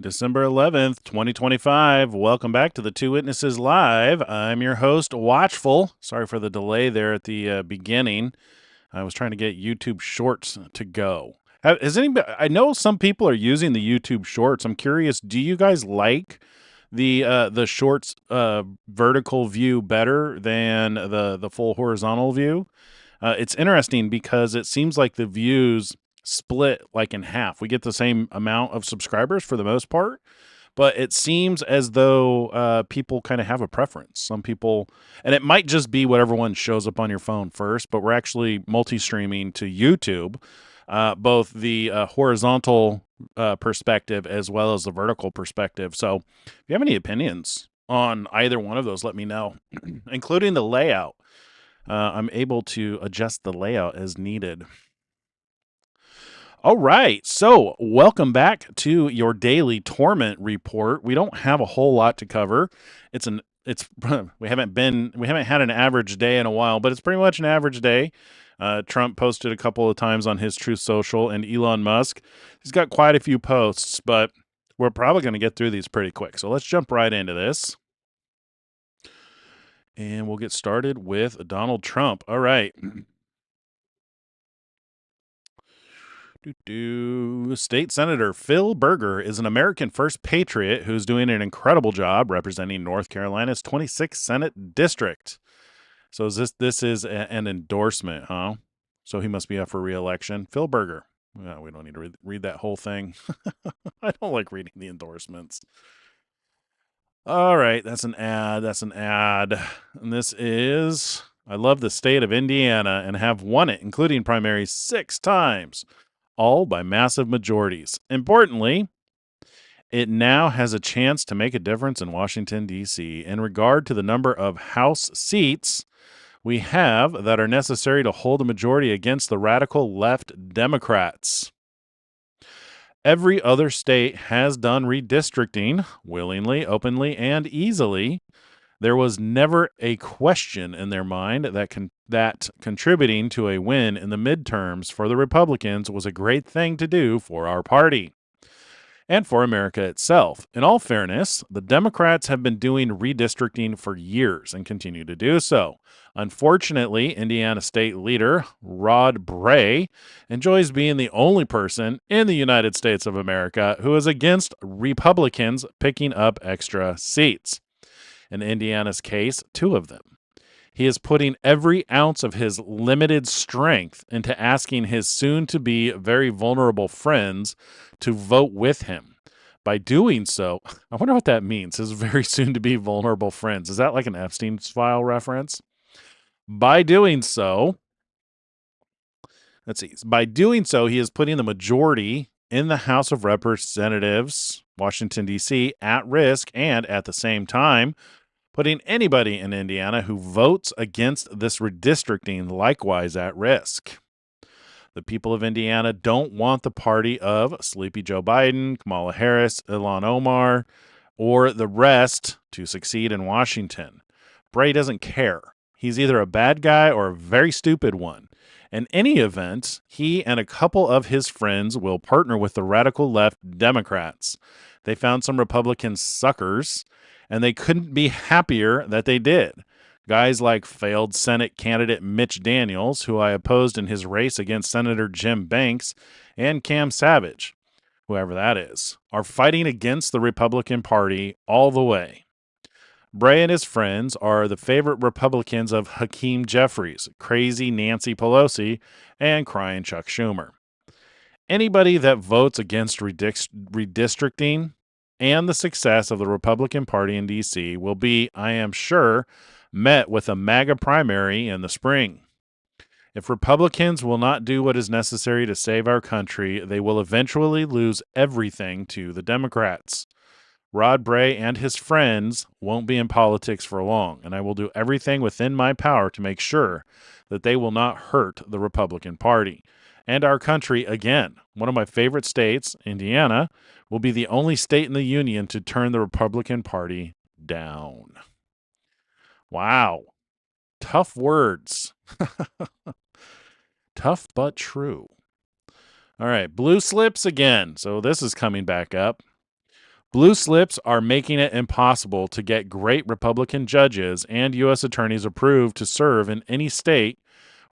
December 11th, 2025. Welcome back to the Two Witnesses Live. I'm your host, Watchful. Sorry for the delay there at the beginning. I was trying to get YouTube Shorts to go. Has anybody? I know some people are using the YouTube Shorts. I'm curious. Do you guys like the Shorts vertical view better than the full horizontal view? It's interesting because it seems like the views split like in half. We get the same amount of subscribers for the most part, but it seems as though people kind of have a preference. Some people, and it might just be whatever one shows up on your phone first, but we're actually multi-streaming to YouTube, both the horizontal perspective as well as the vertical perspective. So if you have any opinions on either one of those, let me know, including the layout. I'm able to adjust the layout as needed. All right, so welcome back to your daily Torment report. We don't have a whole lot to cover. It's we haven't had an average day in a while, but it's pretty much an average day. Trump posted a couple of times on his Truth Social, and Elon Musk, he's got quite a few posts, but we're probably going to get through these pretty quick. So let's jump right into this. And we'll get started with Donald Trump. All right. State Senator Phil Berger is an American First Patriot who's doing an incredible job representing North Carolina's 26th Senate District. So this is an endorsement, huh? So he must be up for re-election. Phil Berger. Well, we don't need to read that whole thing. I don't like reading the endorsements. All right, that's an ad. And this is, I love the state of Indiana and have won it, including primaries 6 times, all by massive majorities. Importantly, it now has a chance to make a difference in Washington, D.C. in regard to the number of House seats we have that are necessary to hold a majority against the radical left Democrats. Every other state has done redistricting willingly, openly, and easily. There was never a question in their mind that contributing to a win in the midterms for the Republicans was a great thing to do for our party and for America itself. In all fairness, the Democrats have been doing redistricting for years and continue to do so. Unfortunately, Indiana State Leader Rod Bray enjoys being the only person in the United States of America who is against Republicans picking up extra seats. In Indiana's case, 2 of them. He is putting every ounce of his limited strength into asking his soon-to-be very vulnerable friends to vote with him. By doing so, I wonder what that means, his very soon-to-be vulnerable friends. Is that like an Epstein's file reference? By doing so, he is putting the majority in the House of Representatives, Washington, D.C., at risk, and at the same time, putting anybody in Indiana who votes against this redistricting likewise at risk. The people of Indiana don't want the party of Sleepy Joe Biden, Kamala Harris, Ilhan Omar, or the rest to succeed in Washington. Bray doesn't care. He's either a bad guy or a very stupid one. In any event, he and a couple of his friends will partner with the radical left Democrats. They found some Republican suckers, and they couldn't be happier that they did. Guys like failed Senate candidate Mitch Daniels, who I opposed in his race against Senator Jim Banks, and Cam Savage, whoever that is, are fighting against the Republican Party all the way. Bray and his friends are the favorite Republicans of Hakeem Jeffries, crazy Nancy Pelosi, and crying Chuck Schumer. Anybody that votes against redistricting and the success of the Republican Party in D.C. will be, I am sure, met with a MAGA primary in the spring. If Republicans will not do what is necessary to save our country, they will eventually lose everything to the Democrats. Rod Bray and his friends won't be in politics for long, and I will do everything within my power to make sure that they will not hurt the Republican Party. And our country again. One of my favorite states, Indiana, will be the only state in the union to turn the Republican Party down. Wow. Tough words. Tough but true. All right, blue slips again. So this is coming back up. Blue slips are making it impossible to get great Republican judges and U.S. attorneys approved to serve in any state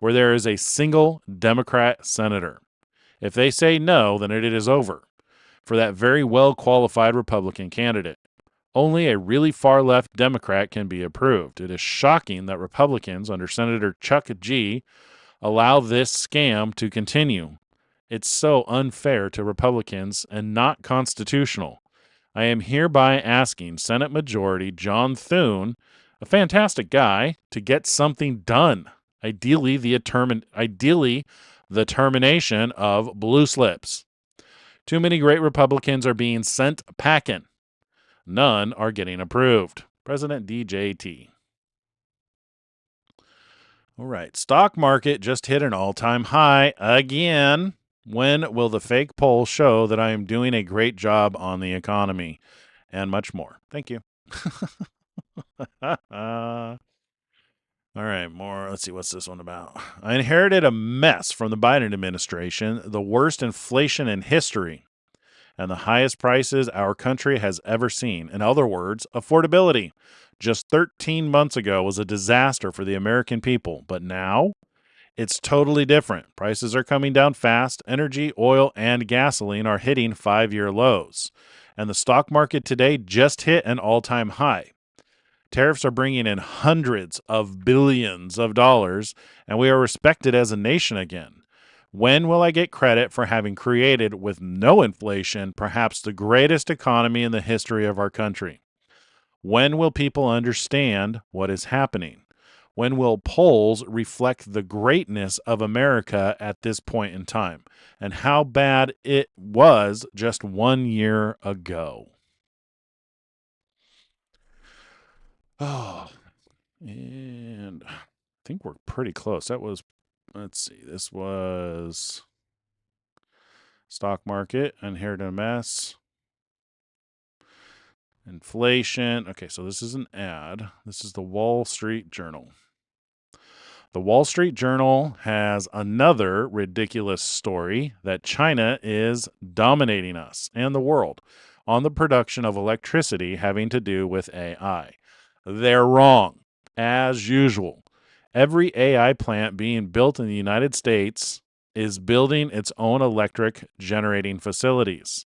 where there is a single Democrat senator. If they say no, then it is over for that very well-qualified Republican candidate. Only a really far-left Democrat can be approved. It is shocking that Republicans under Senator Chuck G. allow this scam to continue. It's so unfair to Republicans and not constitutional. I am hereby asking Senate Majority John Thune, a fantastic guy, to get something done. Ideally, the termination of blue slips. Too many great Republicans are being sent packing. None are getting approved. President DJT. All right. Stock market just hit an all-time high again. When will the fake poll show that I am doing a great job on the economy? And much more. Thank you. All right, more. Let's see, what's this one about? I inherited a mess from the Biden administration, the worst inflation in history, and the highest prices our country has ever seen. In other words, affordability. Just 13 months ago was a disaster for the American people, but now it's totally different. Prices are coming down fast. Energy, oil, and gasoline are hitting 5-year lows. And the stock market today just hit an all-time high. Tariffs are bringing in hundreds of billions of dollars, and we are respected as a nation again. When will I get credit for having created, with no inflation, perhaps the greatest economy in the history of our country? When will people understand what is happening? When will polls reflect the greatness of America at this point in time and how bad it was just 1 year ago? Oh, and I think we're pretty close. That was, let's see, this was stock market, inherited a mess, inflation. Okay, so this is an ad. This is the Wall Street Journal. The Wall Street Journal has another ridiculous story that China is dominating us and the world on the production of electricity having to do with AI. They're wrong, as usual. Every AI plant being built in the United States is building its own electric generating facilities.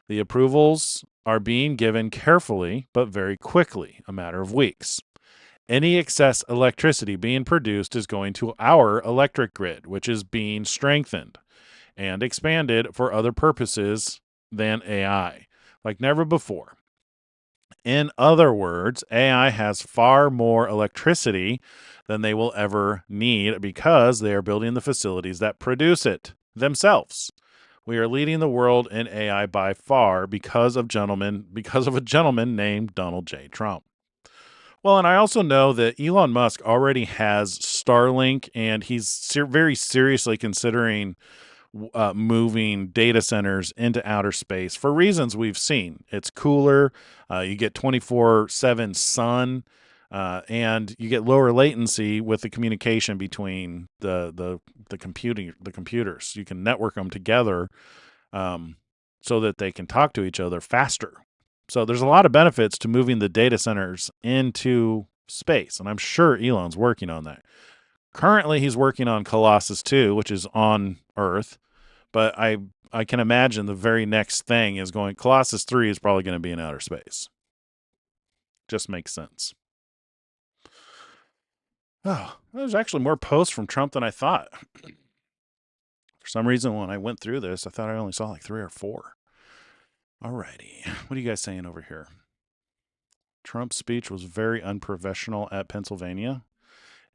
The approvals are being given carefully, but very quickly, a matter of weeks. Any excess electricity being produced is going to our electric grid, which is being strengthened and expanded for other purposes than AI, like never before. In other words, AI has far more electricity than they will ever need because they are building the facilities that produce it themselves. We are leading the world in AI by far because of a gentleman named Donald J. Trump. Well, and I also know that Elon Musk already has Starlink, and he's very seriously considering moving data centers into outer space for reasons we've seen. It's cooler, you get 24/7 sun, and you get lower latency with the communication between the computers. You can network them together so that they can talk to each other faster. So there's a lot of benefits to moving the data centers into space, and I'm sure Elon's working on that. Currently, he's working on Colossus 2, which is on Earth, but I can imagine the very next thing is going. Colossus 3 is probably going to be in outer space. Just makes sense. Oh, there's actually more posts from Trump than I thought. For some reason, when I went through this, I thought I only saw like 3 or 4. Alrighty. What are you guys saying over here? Trump's speech was very unprofessional at Pennsylvania.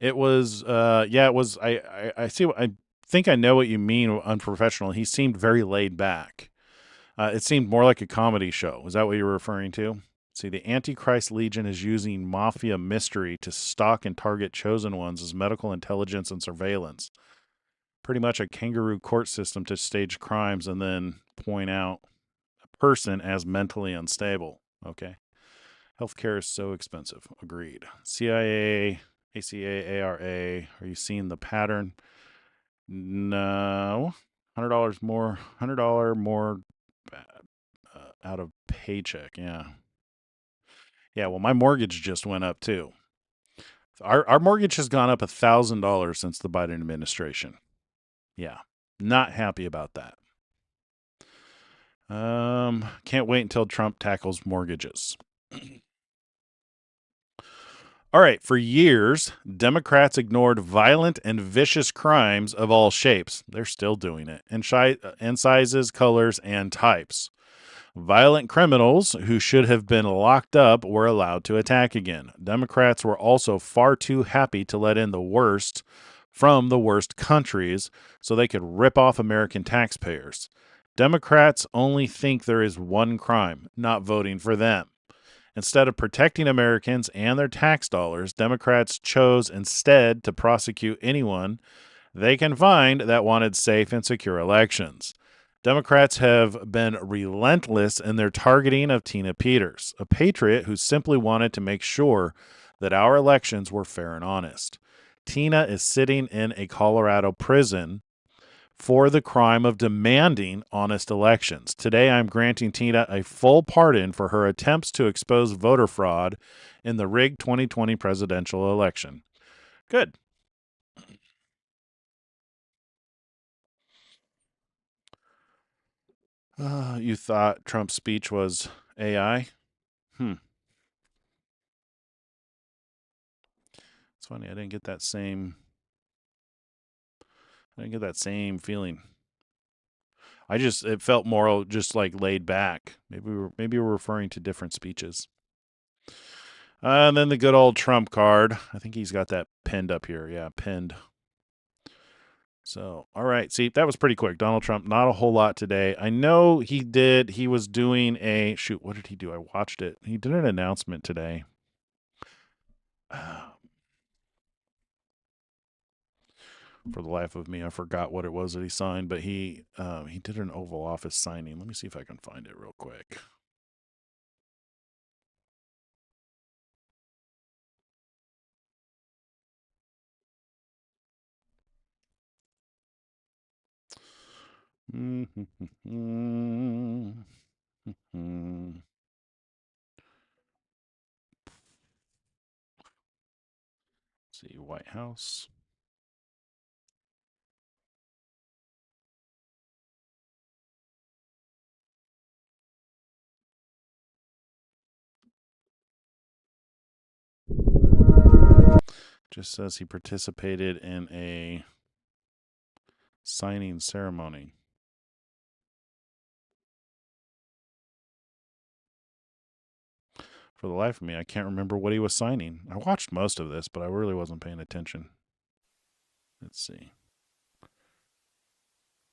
It was, it was. I see. I think I know what you mean. Unprofessional. He seemed very laid back. It seemed more like a comedy show. Is that what you were referring to? See, the Antichrist Legion is using mafia mystery to stalk and target chosen ones as medical intelligence and surveillance. Pretty much a kangaroo court system to stage crimes and then point out a person as mentally unstable. Okay. Healthcare is so expensive. Agreed. CIA, ACA, ARA. Are you seeing the pattern? No. $100 more. $100 more out of paycheck. Yeah. Yeah, well, my mortgage just went up too. Our mortgage has gone up $1,000 since the Biden administration. Yeah, not happy about that. Can't wait until Trump tackles mortgages. All right, for years, Democrats ignored violent and vicious crimes of all shapes. They're still doing it, in sizes, colors, and types. Violent criminals who should have been locked up were allowed to attack again. Democrats were also far too happy to let in the worst from the worst countries so they could rip off American taxpayers. Democrats only think there is one crime, not voting for them. Instead of protecting Americans and their tax dollars, Democrats chose instead to prosecute anyone they can find that wanted safe and secure elections. Democrats have been relentless in their targeting of Tina Peters, a patriot who simply wanted to make sure that our elections were fair and honest. Tina is sitting in a Colorado prison for the crime of demanding honest elections. Today, I'm granting Tina a full pardon for her attempts to expose voter fraud in the rigged 2020 presidential election. Good. You thought Trump's speech was AI? It's funny. I didn't get that same feeling. It felt more just like laid back. Maybe we're referring to different speeches. And then the good old Trump card. I think he's got that pinned up here. Yeah, pinned. So, all right. See, that was pretty quick. Donald Trump, not a whole lot today. I know he was doing what did he do? I watched it. He did an announcement today. For the life of me, I forgot what it was that he signed, but he did an Oval Office signing. Let me see if I can find it real quick. Let's see, White House. Just says he participated in a signing ceremony. For the life of me, I can't remember what he was signing. I watched most of this, but I really wasn't paying attention. Let's see.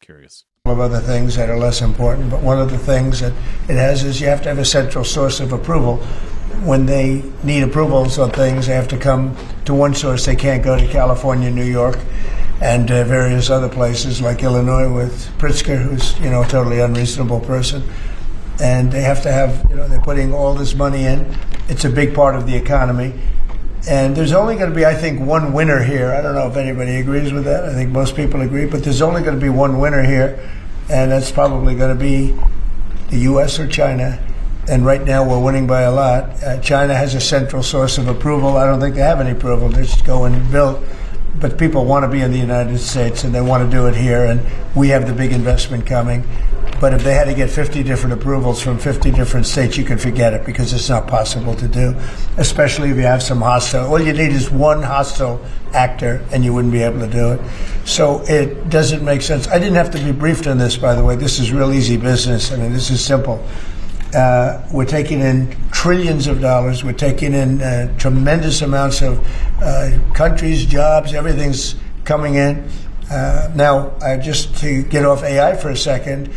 Curious. Of other things that are less important, but one of the things that it has is you have to have a central source of approval. When they need approvals on things, they have to come to one source. They can't go to California, New York, and various other places like Illinois with Pritzker, who's a totally unreasonable person. And they have to have, they're putting all this money in. It's a big part of the economy. And there's only going to be, I think, one winner here. I don't know if anybody agrees with that. I think most people agree. But there's only going to be one winner here, and that's probably going to be the U.S. or China. And right now we're winning by a lot. China has a central source of approval. I don't think they have any approval. They just go and build. But people want to be in the United States, and they want to do it here. And we have the big investment coming. But if they had to get 50 different approvals from 50 different states, you can forget it, because it's not possible to do, especially if you have some hostile. All you need is one hostile actor, and you wouldn't be able to do it. So it doesn't make sense. I didn't have to be briefed on this, by the way. This is real easy business. I mean, this is simple. We're taking in trillions of dollars. We're taking in tremendous amounts of countries, jobs, everything's coming in. Now, just to get off AI for a second,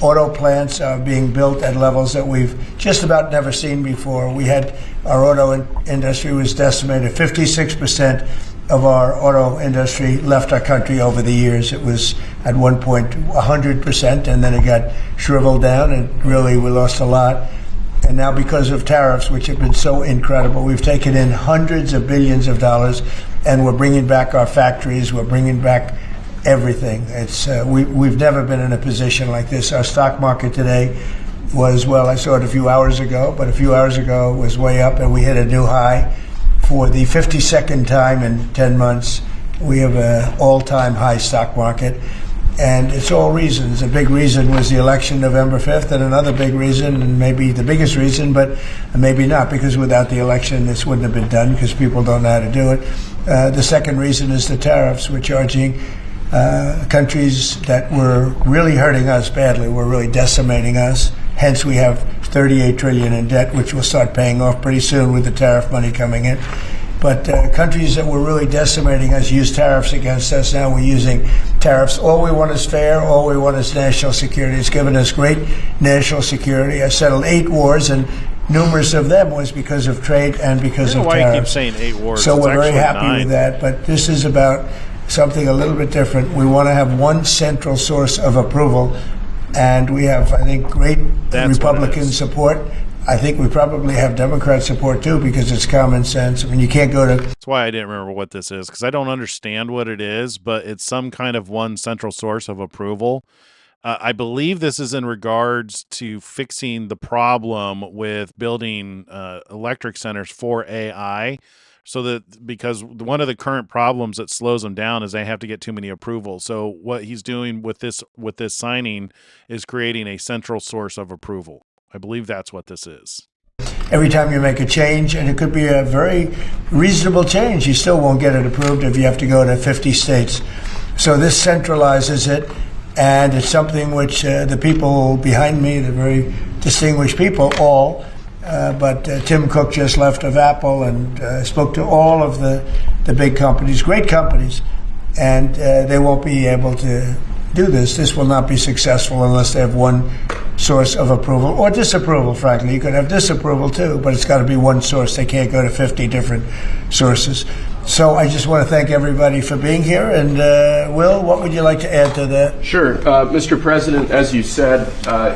auto plants are being built at levels that we've just about never seen before. Our auto industry was decimated. 56% of our auto industry left our country over the years. It was at one point 100%, and then it got shriveled down, and really we lost a lot. And now, because of tariffs, which have been so incredible, we've taken in hundreds of billions of dollars, and we're bringing back our factories. We're bringing back everything. We've never been in a position like this. Our stock market today was, well, I saw it a few hours ago, but a few hours ago it was way up, and we hit a new high for the 52nd time in 10 months. We have an all-time high stock market, and it's all reasons. A big reason was the election November 5th, and another big reason, and maybe the biggest reason, but maybe not, because without the election this wouldn't have been done, because people don't know how to do it. The second reason is the tariffs. We're charging countries that were really hurting us badly, were really decimating us. Hence, we have $38 trillion in debt, which we'll start paying off pretty soon with the tariff money coming in. But countries that were really decimating us use tariffs against us. Now we're using tariffs. All we want is fair. All we want is national security. It's given us great national security. I settled 8 wars, and numerous of them was because of trade and because of why tariffs. you keep saying 8 wars. So it's we're very happy 9. with that. But this is about something a little bit different. We want to have one central source of approval, and we have, I think, great Republican support. I think we probably have Democrat support too, because it's common sense. I mean, you can't go to... That's why I didn't remember what this is, because I don't understand what it is, but it's some kind of one central source of approval. I believe this is in regards to fixing the problem with building electric centers for AI. So that, because one of the current problems that slows them down is they have to get too many approvals. So what he's doing with this signing is creating a central source of approval. I believe that's what this is. Every time you make a change, and it could be a very reasonable change, you still won't get it approved if you have to go to 50 states. So this centralizes it, and it's something which the people behind me, the very distinguished people, all, but Tim Cook just left of Apple, and spoke to all of the big companies, great companies, and they won't be able to do this. This will not be successful unless they have one source of approval, or disapproval, frankly. You could have disapproval too, but it's got to be one source. They can't go to 50 different sources. So I just want to thank everybody for being here. And Will, what would you like to add to that? Sure. Mr. President, as you said,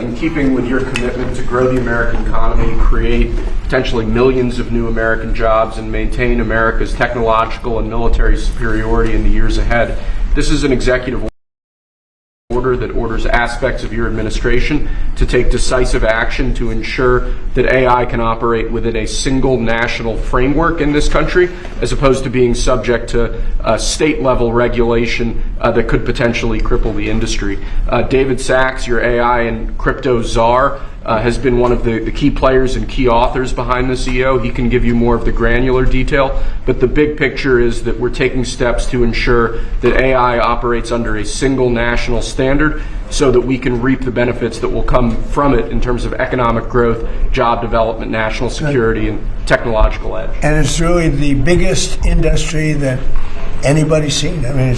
in keeping with your commitment to grow the American economy, create potentially millions of new American jobs, and maintain America's technological and military superiority in the years ahead, this is an executive order that orders aspects of your administration to take decisive action to ensure that AI can operate within a single national framework in this country, as opposed to being subject to state-level regulation that could potentially cripple the industry. David Sachs, your AI and crypto czar, has been one of the key players and key authors behind this EO. He can give you more of the granular detail, but the big picture is that we're taking steps to ensure that AI operates under a single national standard so that we can reap the benefits that will come from it in terms of economic growth, job development, national security, and technological edge. And it's really the biggest industry that anybody's seen. I mean,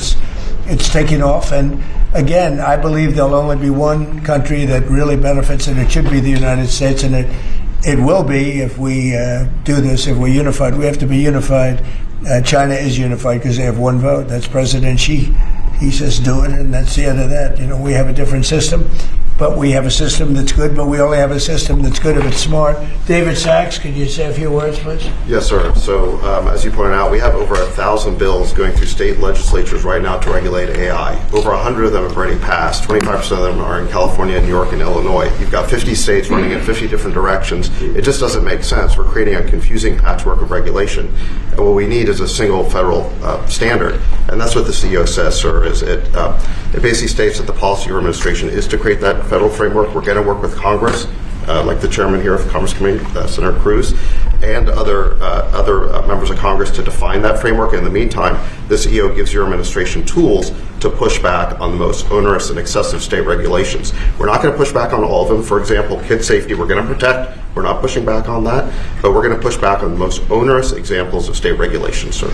it's taking off, and again, I believe there'll only be one country that really benefits, and it should be the United States, and it will be if we do this, if we're unified. We have to be unified. China is unified because they have one vote. That's President Xi. He says do it, and that's the end of that. You know, we have a different system, but we have a system that's good, but we only have a system that's good if it's smart. David Sachs, could you say a few words, please? Yes, sir. So, as you pointed out, we have over 1,000 bills going through state legislatures right now to regulate AI. Over 100 of them have already passed. 25% of them are in California, New York, and Illinois. You've got 50 states running in 50 different directions. It just doesn't make sense. We're creating a confusing patchwork of regulation. And what we need is a single federal standard. And that's what the CEO says, sir, is it basically states that the policy of your administration is to create that federal framework. We're going to work with Congress, like the chairman here of the Commerce Committee, Senator Cruz, and other members of Congress to define that framework. In the meantime, this EO gives your administration tools to push back on the most onerous and excessive state regulations. We're not going to push back on all of them. For example, kid safety, we're going to protect. We're not pushing back on that, but we're going to push back on the most onerous examples of state regulations, sir.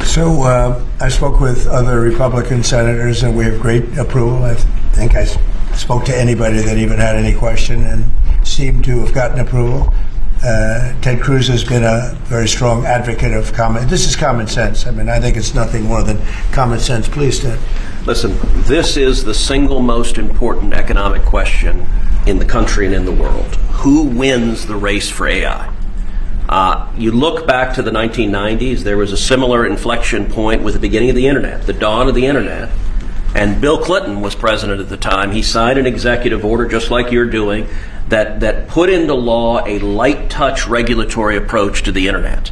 So I spoke with other Republican senators, and we have great approval. I think I spoke to anybody that even had any question and seemed to have gotten approval. Ted Cruz has been a very strong advocate of this is common sense. I mean, I think it's nothing more than common sense. Please, Ted. Listen, this is the single most important economic question in the country and in the world. Who wins the race for AI? You look back to the 1990s, there was a similar inflection point with the beginning of the internet, the dawn of the internet. And Bill Clinton was president at the time. He signed an executive order, just like you're doing, that put into law a light touch regulatory approach to the internet.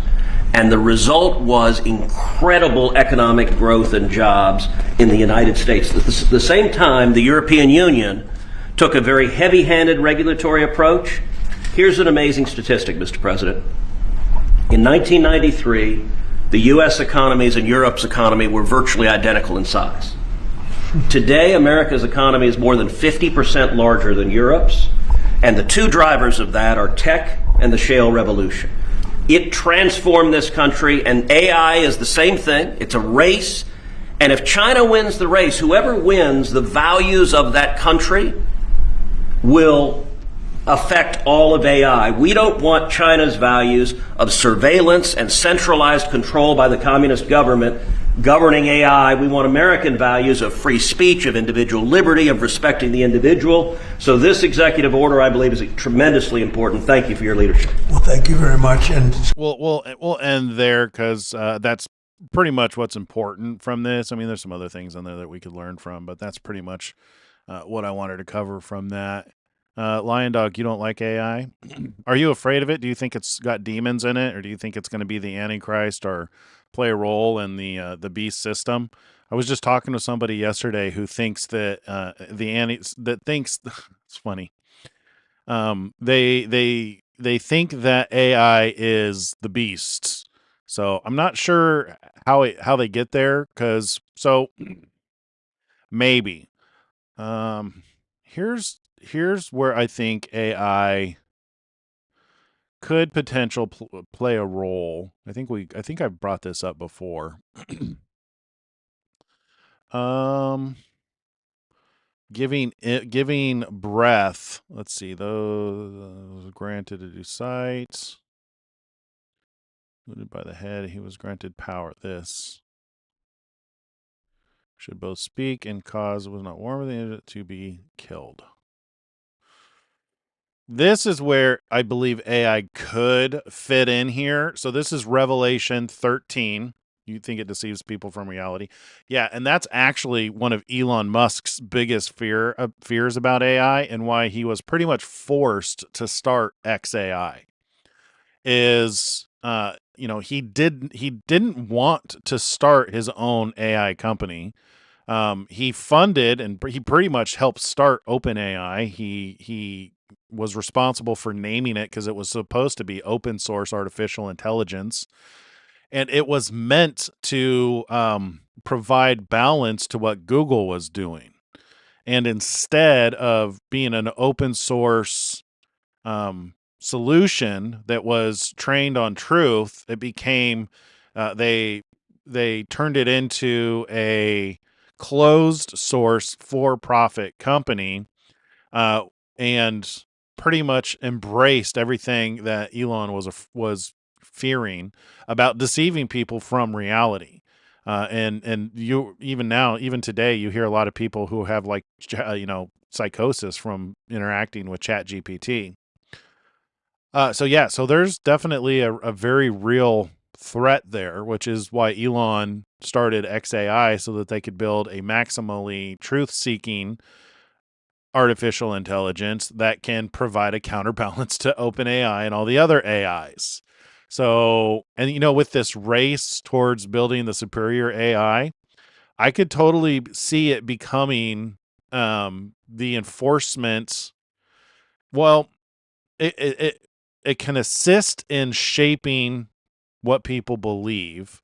And the result was incredible economic growth and jobs in the United States. At the same time, the European Union took a very heavy-handed regulatory approach. Here's an amazing statistic, Mr. President. In 1993, the U.S. economies and Europe's economy were virtually identical in size. Today, America's economy is more than 50% larger than Europe's, and the two drivers of that are tech and the shale revolution. It transformed this country, and AI is the same thing. It's a race, and if China wins the race, whoever wins, the values of that country will affect all of AI. We don't want China's values of surveillance and centralized control by the communist government governing AI. We want American values of free speech, of individual liberty, of respecting the individual. So this executive order, I believe, is tremendously important. Thank you for your leadership. Well, thank you very much. And we'll end there because that's pretty much what's important from this. I mean, there's some other things in there that we could learn from, but that's pretty much what I wanted to cover from that. Lion Dog, you don't like AI? Are you afraid of it? Do you think it's got demons in it, or do you think it's going to be the Antichrist or play a role in the beast system? I was just talking to somebody yesterday who thinks that it's funny. They think that AI is the beast. So I'm not sure how they get there, because maybe here's where I think AI could play a role. I think I've brought this up before. Giving breath. Let's see, those granted to do sight. Looted by the head, he was granted power. This should both speak and cause was not warm to be killed. This is where I believe AI could fit in here. So this is Revelation 13. You think it deceives people from reality. Yeah, and that's actually one of Elon Musk's biggest fears about AI, and why he was pretty much forced to start XAI. Is he didn't want to start his own AI company. He funded and he pretty much helped start OpenAI. He was responsible for naming it because it was supposed to be open source artificial intelligence. And it was meant to provide balance to what Google was doing. And instead of being an open source solution that was trained on truth, it became they turned it into a closed source for-profit company, and pretty much embraced everything that Elon was fearing about deceiving people from reality. And you even today, you hear a lot of people who have psychosis from interacting with ChatGPT. So there's definitely a very real threat there, which is why Elon started XAI, so that they could build a maximally truth-seeking artificial intelligence that can provide a counterbalance to OpenAI and all the other AIs. So, and with this race towards building the superior AI, I could totally see it becoming the enforcement. Well, it can assist in shaping what people believe,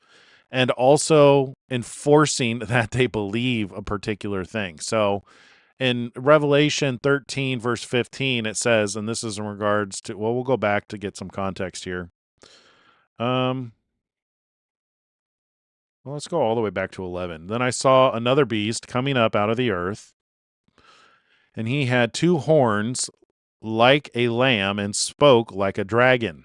and also enforcing that they believe a particular thing. So in Revelation 13, verse 15, it says, and this is in regards to, well, we'll go back to get some context here. Well, let's go all the way back to 11. Then I saw another beast coming up out of the earth, and he had two horns like a lamb and spoke like a dragon.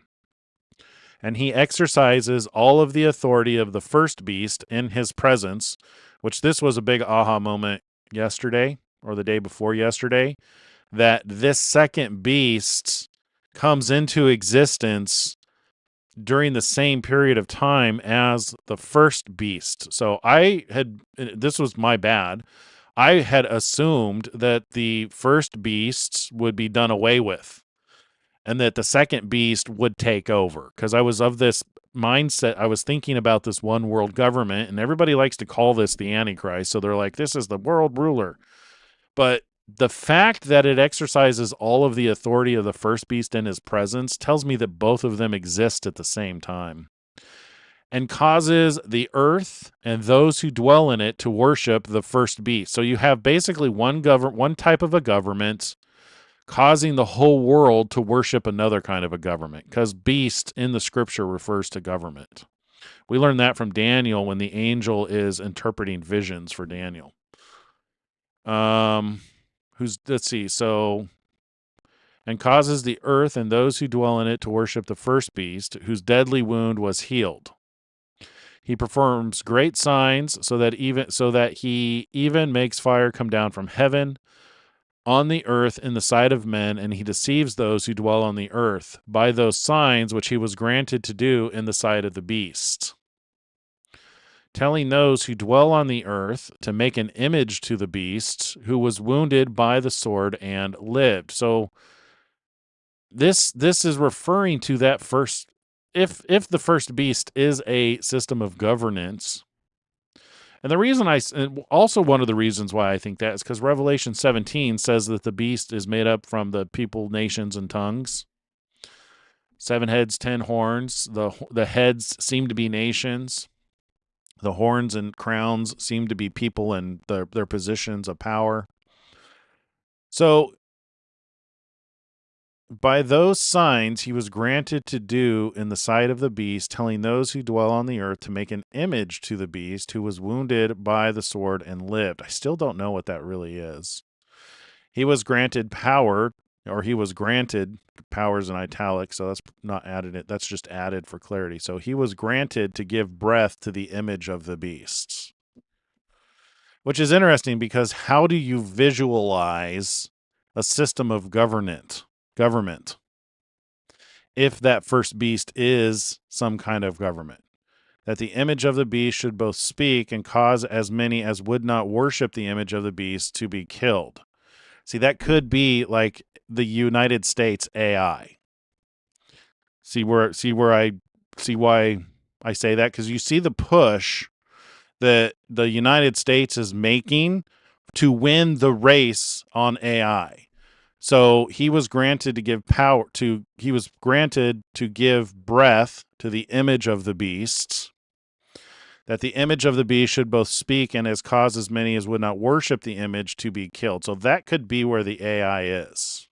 And he exercises all of the authority of the first beast in his presence, which this was a big aha moment yesterday, or the day before yesterday, that this second beast comes into existence during the same period of time as the first beast. So this was my bad. I had assumed that the first beast would be done away with and that the second beast would take over, because I was of this mindset. I was thinking about this one world government, and everybody likes to call this the Antichrist. So they're like, this is the world ruler. But the fact that it exercises all of the authority of the first beast in his presence tells me that both of them exist at the same time, and causes the earth and those who dwell in it to worship the first beast. So you have basically one type of a government causing the whole world to worship another kind of a government, because beast in the scripture refers to government. We learned that from Daniel when the angel is interpreting visions for Daniel. Let's see. So, and causes the earth and those who dwell in it to worship the first beast, whose deadly wound was healed. He performs great signs so that he even makes fire come down from heaven on the earth in the sight of men, and he deceives those who dwell on the earth by those signs which he was granted to do in the sight of the beast, telling those who dwell on the earth to make an image to the beast who was wounded by the sword and lived. So this is referring to that first, if the first beast is a system of governance. And the reason also one of the reasons why I think that is because Revelation 17 says that the beast is made up from the people, nations, and tongues. 7 heads, 10 horns. The heads seem to be nations. The horns and crowns seem to be people and their positions of power. So by those signs he was granted to do in the sight of the beast, telling those who dwell on the earth to make an image to the beast who was wounded by the sword and lived. I still don't know what that really is. He was granted power, or he was granted, powers in italics, so that's not added. That's just added for clarity. So he was granted to give breath to the image of the beast, which is interesting because how do you visualize a system of government if that first beast is some kind of government? That the image of the beast should both speak and cause as many as would not worship the image of the beast to be killed. See, that could be like the United States AI. See why I say that? Because you see the push that the United States is making to win the race on AI. So he was granted to give give breath to the image of the beast, that the image of the beast should both speak and as cause as many as would not worship the image to be killed. So that could be where the AI is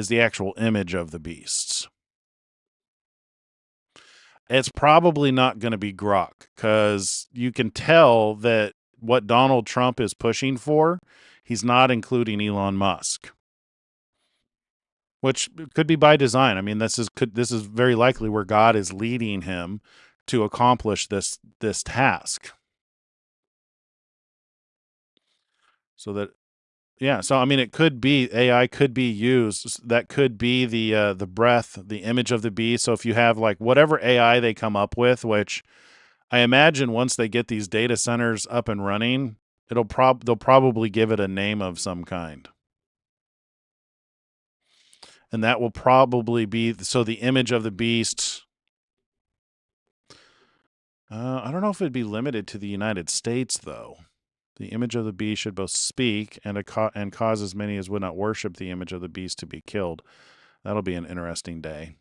the actual image of the beast. It's probably not going to be Grok, because you can tell that what Donald Trump is pushing for, he's not including Elon Musk, which could be by design. I mean, this is very likely where God is leading him to accomplish this task. So that, yeah. So I mean, it could be AI could be used. That could be the breath, the image of the beast. So if you have like whatever AI they come up with, which I imagine once they get these data centers up and running, they'll probably give it a name of some kind. And that will probably be, so the image of the beast, I don't know if it'd be limited to the United States, though. The image of the beast should both speak and cause as many as would not worship the image of the beast to be killed. That'll be an interesting day.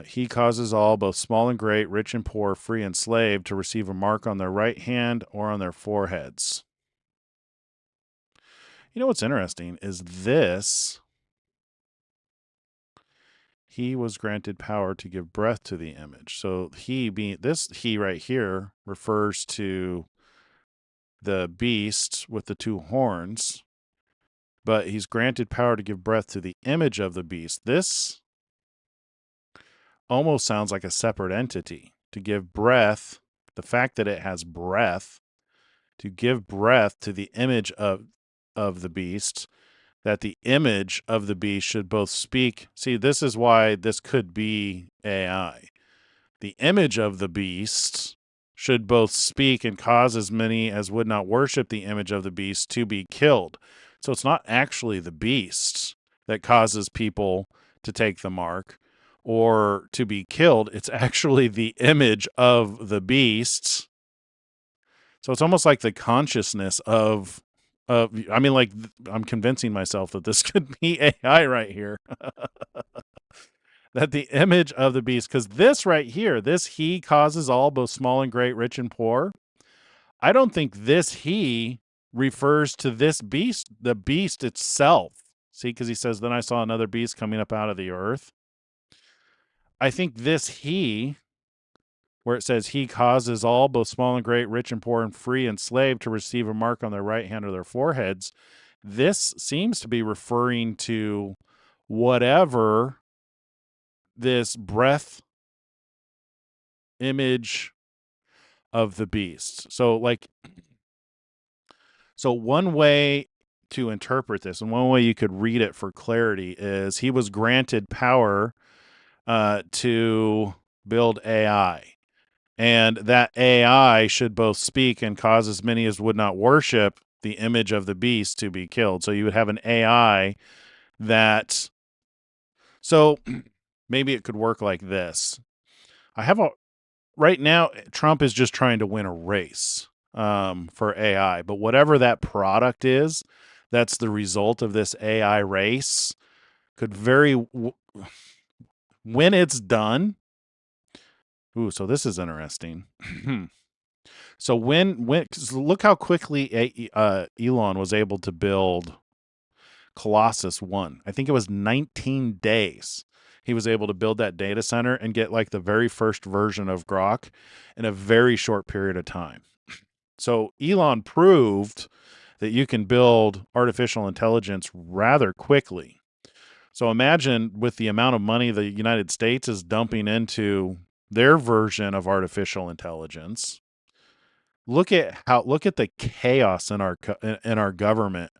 He causes all, both small and great, rich and poor, free and slave, to receive a mark on their right hand or on their foreheads. You know what's interesting is this. He was granted power to give breath to the image. So he right here refers to the beast with the 2 horns, but he's granted power to give breath to the image of the beast. This almost sounds like a separate entity. To give breath, the fact that it has breath, to give breath to the image of the beast, that the image of the beast should both speak. See, this is why this could be AI. The image of the beast should both speak and cause as many as would not worship the image of the beast to be killed. So it's not actually the beast that causes people to take the mark or to be killed. It's actually the image of the beast. So it's almost like the consciousness of I mean, like, I'm convincing myself that this could be AI right here. That the image of the beast, because this right here, this he causes all, both small and great, rich and poor. I don't think this he refers to this beast, the beast itself. See, because he says, then I saw another beast coming up out of the earth. I think this he, where it says he causes all, both small and great, rich and poor and free and slave, to receive a mark on their right hand or their foreheads, this seems to be referring to whatever this breath image of the beast. So one way to interpret this, and one way you could read it for clarity, is he was granted power to build AI. And that AI should both speak and cause as many as would not worship the image of the beast to be killed. So you would have an AI that, so maybe it could work like this. Right now, Trump is just trying to win a race for AI. But whatever that product is, that's the result of this AI race, could when it's done. Ooh, so this is interesting. So look how quickly Elon was able to build Colossus 1. I think it was 19 days. He was able to build that data center and get like the very first version of Grok in a very short period of time. So Elon proved that you can build artificial intelligence rather quickly. So imagine, with the amount of money the United States is dumping into their version of artificial intelligence. Look at the chaos in our government.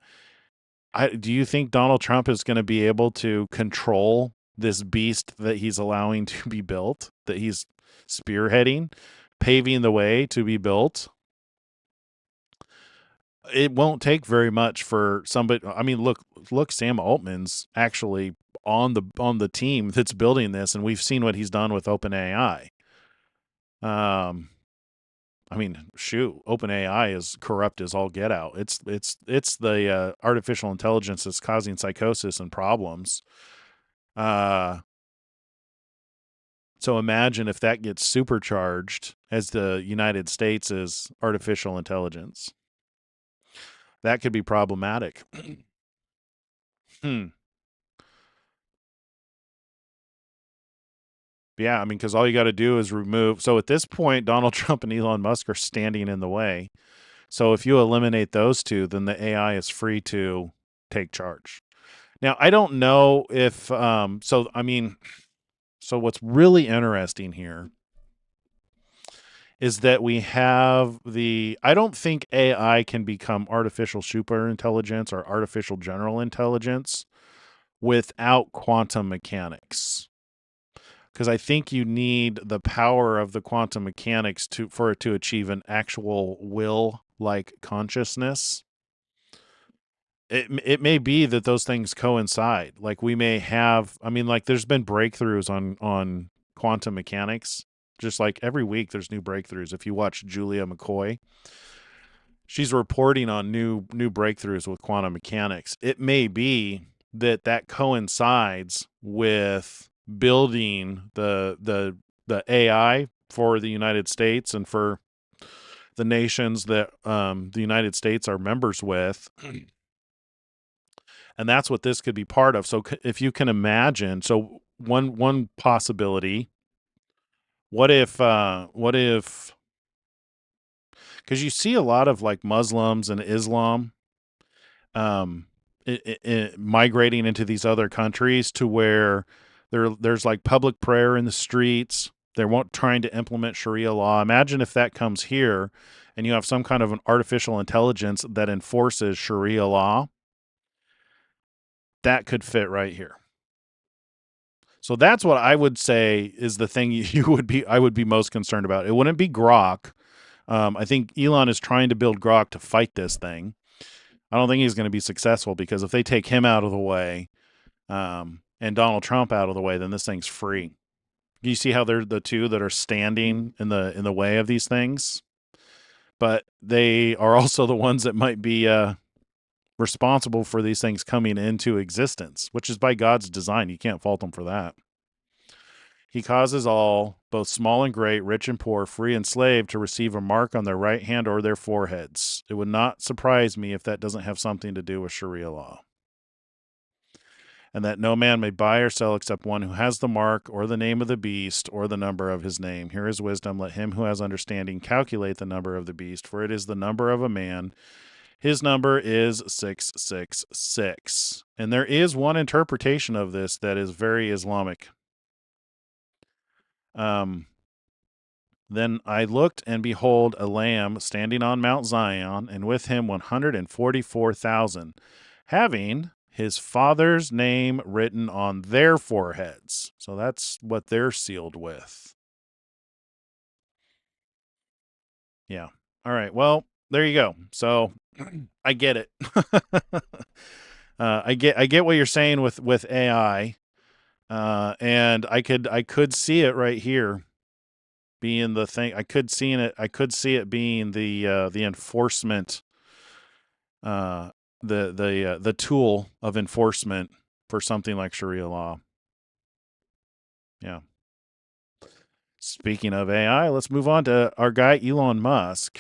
Do you think Donald Trump is going to be able to control this beast that he's allowing to be built, that he's spearheading, paving the way to be built? It won't take very much for somebody. I mean, look, Sam Altman's actually on the team that's building this, and we've seen what he's done with OpenAI. I mean, shoot, OpenAI is corrupt as all get out. It's the artificial intelligence that's causing psychosis and problems. So imagine if that gets supercharged as the United States is artificial intelligence. That could be problematic. Yeah, I mean, because all you got to do is remove. So at this point, Donald Trump and Elon Musk are standing in the way. So if you eliminate those two, then the AI is free to take charge. Now, I don't know if so what's really interesting here is that we have I don't think AI can become artificial superintelligence or artificial general intelligence without quantum mechanics. Because I think you need the power of the quantum mechanics for it to achieve an actual will-like consciousness. It may be that those things coincide. Like we may have, I mean, like there's been breakthroughs on quantum mechanics. Just like every week there's new breakthroughs. If you watch Julia McCoy, she's reporting on new breakthroughs with quantum mechanics. It may be that coincides with building the AI for the United States and for the nations that the United States are members with. And that's what this could be part of. So if you can imagine, so one possibility, what if, because you see a lot of like Muslims and Islam migrating into these other countries to where there's like public prayer in the streets. They're trying to implement Sharia law. Imagine if that comes here and you have some kind of an artificial intelligence that enforces Sharia law. That could fit right here. So that's what I would say is the thing I would be most concerned about. It wouldn't be Grok. I think Elon is trying to build Grok to fight this thing. I don't think he's going to be successful because if they take him out of the way and Donald Trump out of the way, then this thing's free. You see how they're the two that are standing in the way of these things, but they are also the ones that might be responsible for these things coming into existence, which is by God's design. You can't fault him for that. He causes all, both small and great, rich and poor, free and slave, to receive a mark on their right hand or their foreheads. It would not surprise me if that doesn't have something to do with Sharia law. And that no man may buy or sell except one who has the mark or the name of the beast or the number of his name. Here is wisdom. Let him who has understanding calculate the number of the beast, for it is the number of a man. His number is 666. And there is one interpretation of this that is very Islamic. Then I looked, and behold, a lamb standing on Mount Zion, and with him 144,000, having his father's name written on their foreheads. So that's what they're sealed with. Yeah. All right. Well, there you go. So I get it. I get what you're saying with AI, and I could see it right here being the thing. I could see it being the enforcement, the tool of enforcement for something like Sharia law. Yeah. Speaking of AI, let's move on to our guy Elon Musk.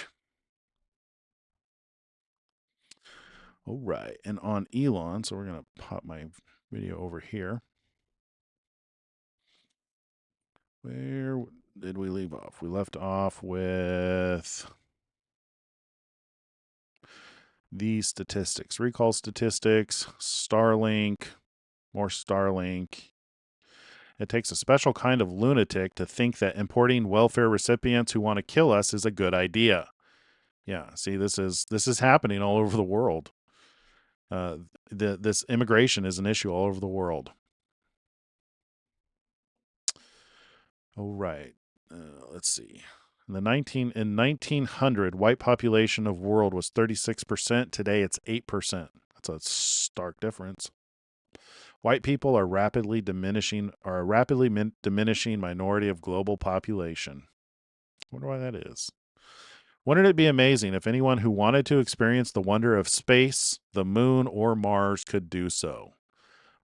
All right, and on Elon, so we're gonna pop my video over here. Where did we leave off? We left off with these statistics, recall statistics, Starlink, more Starlink. It takes a special kind of lunatic to think that importing welfare recipients who want to kill us is a good idea. Yeah, see, this is happening all over the world. This immigration is an issue all over the world. All right, let's see. In 1900, white population of world was 36%. Today, it's 8%. That's a stark difference. White people are a rapidly diminishing minority of global population. I wonder why that is. Wouldn't it be amazing if anyone who wanted to experience the wonder of space, the moon, or Mars could do so?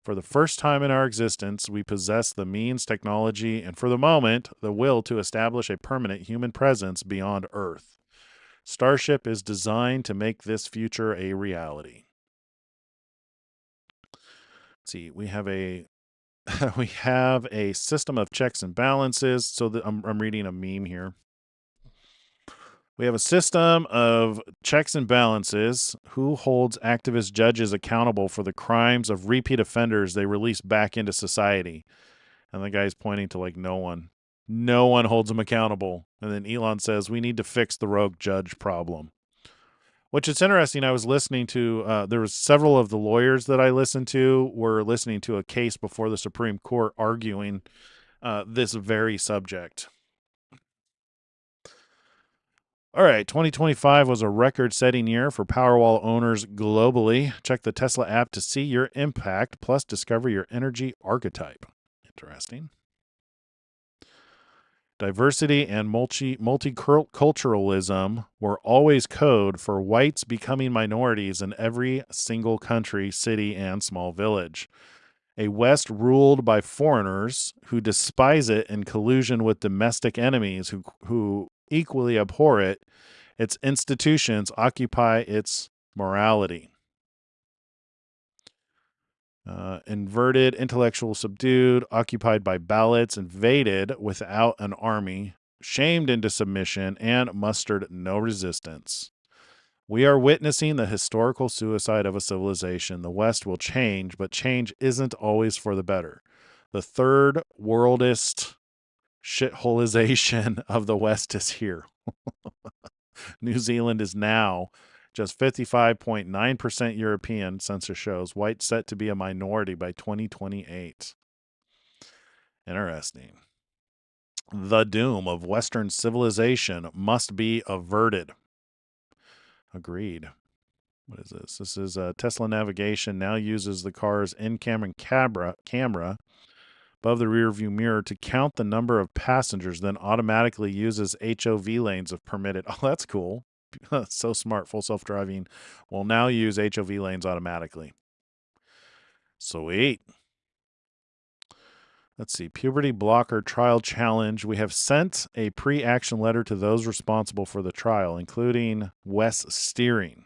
For the first time in our existence, we possess the means, technology, and for the moment, the will to establish a permanent human presence beyond Earth. Starship is designed to make this future a reality. Let's see, we have a system of checks and balances. So I'm reading a meme here. We have a system of checks and balances. Who holds activist judges accountable for the crimes of repeat offenders they release back into society? And the guy's pointing to like no one. No one holds them accountable. And then Elon says, we need to fix the rogue judge problem. Which is interesting. I was listening to, there was several of the lawyers that I listened to were listening to a case before the Supreme Court arguing this very subject. All right, 2025 was a record-setting year for Powerwall owners globally. Check the Tesla app to see your impact, plus discover your energy archetype. Interesting. Diversity and multiculturalism were always code for whites becoming minorities in every single country, city, and small village. A West ruled by foreigners who despise it in collusion with domestic enemies who equally abhor it. Its institutions occupy its morality. Inverted, intellectual, subdued, occupied by ballots, invaded without an army, shamed into submission, and mustered no resistance. We are witnessing the historical suicide of a civilization. The West will change, but change isn't always for the better. The third worldist shitholization of the West is here. New Zealand is now just 55.9% European, census shows. White set to be a minority by 2028. Interesting. The doom of Western civilization must be averted. Agreed. What is this? This is Tesla navigation now uses the car's in-camera camera above the rearview mirror to count the number of passengers, then automatically uses HOV lanes if permitted. Oh, that's cool. So smart. Full self-driving will now use HOV lanes automatically. Sweet. Let's see. Puberty blocker trial challenge. We have sent a pre-action letter to those responsible for the trial, including Wes Streeting.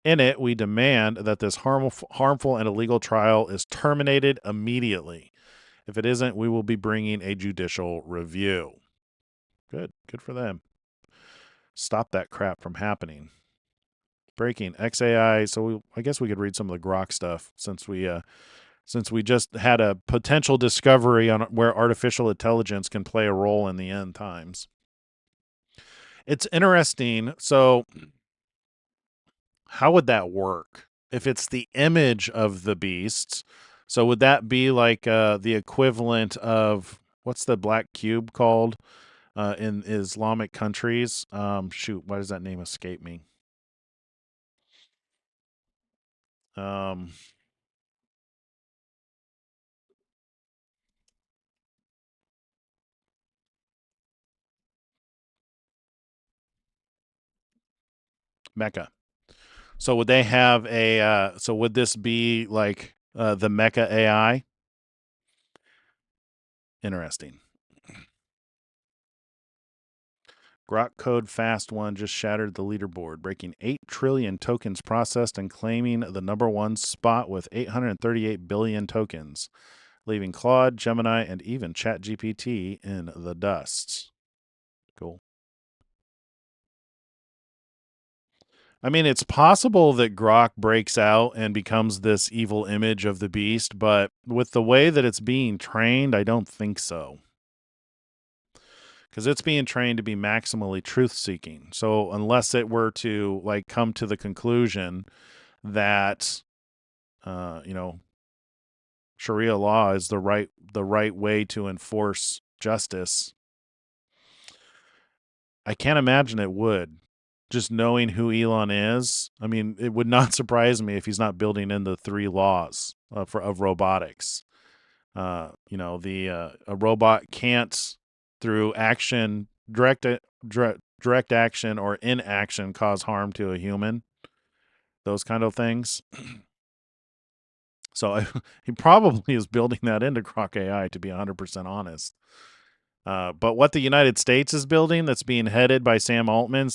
In it, we demand that this harmful and illegal trial is terminated immediately. If it isn't, we will be bringing a judicial review. Good for them. Stop that crap from happening. Breaking XAI. So I guess we could read some of the Grok stuff since we just had a potential discovery on where artificial intelligence can play a role in the end times. It's interesting. So how would that work if it's the image of the beast? So would that be like the equivalent of what's the black cube called in Islamic countries? Shoot, why does that name escape me? Mecca. So would they have a? So would this be like the Mecca AI? Interesting. Grok Code Fast One just shattered the leaderboard, breaking 8 trillion tokens processed and claiming the #1 spot with 838 billion tokens, leaving Claude, Gemini, and even ChatGPT in the dust. Cool. I mean, it's possible that Grok breaks out and becomes this evil image of the beast, but with the way that it's being trained, I don't think so. Because it's being trained to be maximally truth-seeking. So unless it were to like come to the conclusion that, Sharia law is the right way to enforce justice, I can't imagine it would. Just knowing who Elon is, I mean, it would not surprise me if he's not building in the 3 laws of robotics. A robot can't, through action, direct action or inaction, cause harm to a human. Those kind of things. So he probably is building that into Grok AI, to be 100% honest. But what the United States is building, that's being headed by Sam Altman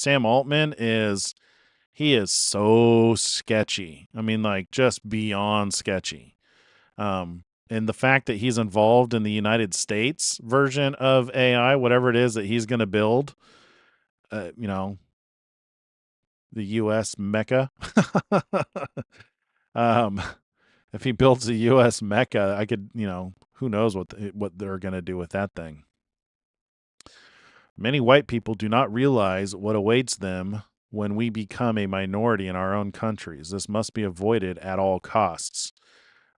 is so sketchy. I mean, like, just beyond sketchy. And the fact that he's involved in the United States version of AI, whatever it is that he's going to build, the U.S. Mecca. If he builds a U.S. Mecca, I could, who knows what they're going to do with that thing. Many white people do not realize what awaits them when we become a minority in our own countries. This must be avoided at all costs.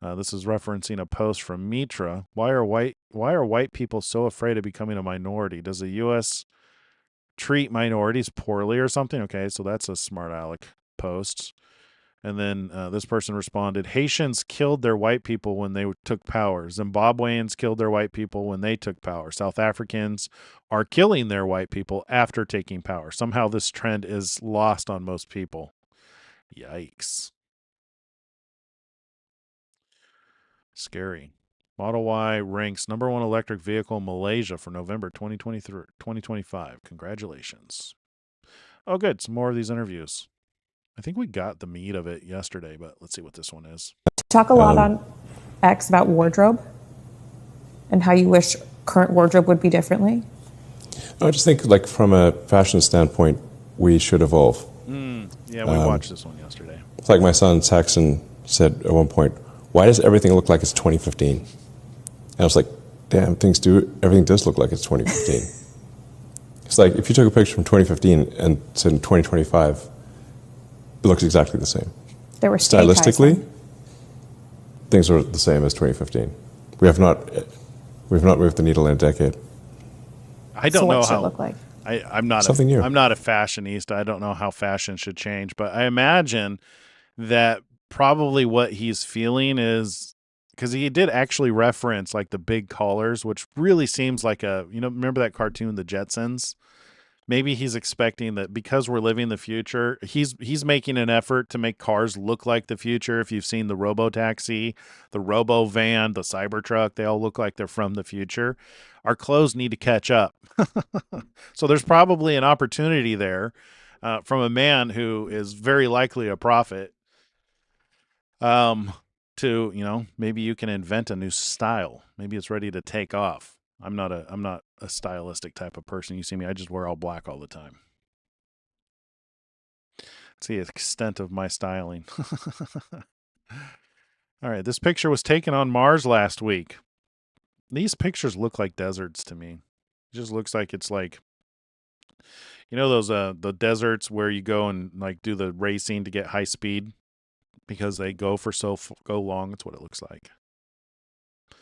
This is referencing a post from Mitra. Why are white people so afraid of becoming a minority? Does the U.S. treat minorities poorly or something? Okay, so that's a smart aleck post. And then this person responded, Haitians killed their white people when they took power. Zimbabweans killed their white people when they took power. South Africans are killing their white people after taking power. Somehow this trend is lost on most people. Yikes. Scary. Model Y ranks #1 electric vehicle in Malaysia for November 2025. Congratulations. Oh, good. Some more of these interviews. I think we got the meat of it yesterday, but let's see what this one is. Talk a lot on X about wardrobe and how you wish current wardrobe would be differently. I just think, like, from a fashion standpoint, we should evolve. Yeah, we watched this one yesterday. It's like my son Saxon said at one point, why does everything look like it's 2015? And I was like, damn, everything does look like it's 2015. It's like, if you took a picture from 2015 and said in 2025, it looks exactly the same. There were stylistically, things are the same as 2015. We've not moved the needle in a decade. I So don't know what should how. it look like? I'm not Something new. I'm not a fashionista. I don't know how fashion should change, but I imagine that probably what he's feeling is because he did actually reference like the big collars, which really seems like remember that cartoon, The Jetsons? Maybe he's expecting that because we're living the future, he's making an effort to make cars look like the future. If you've seen the Robo Taxi, the Robo Van, the Cybertruck, they all look like they're from the future. Our clothes need to catch up. So there's probably an opportunity there from a man who is very likely a prophet to maybe you can invent a new style. Maybe it's ready to take off. I'm not a stylistic type of person. You see me, I just wear all black all the time. It's the extent of my styling. All right, this picture was taken on Mars last week. These pictures look like deserts to me. It just looks like it's like those the deserts where you go and like do the racing to get high speed because they go for go long. That's what it looks like. All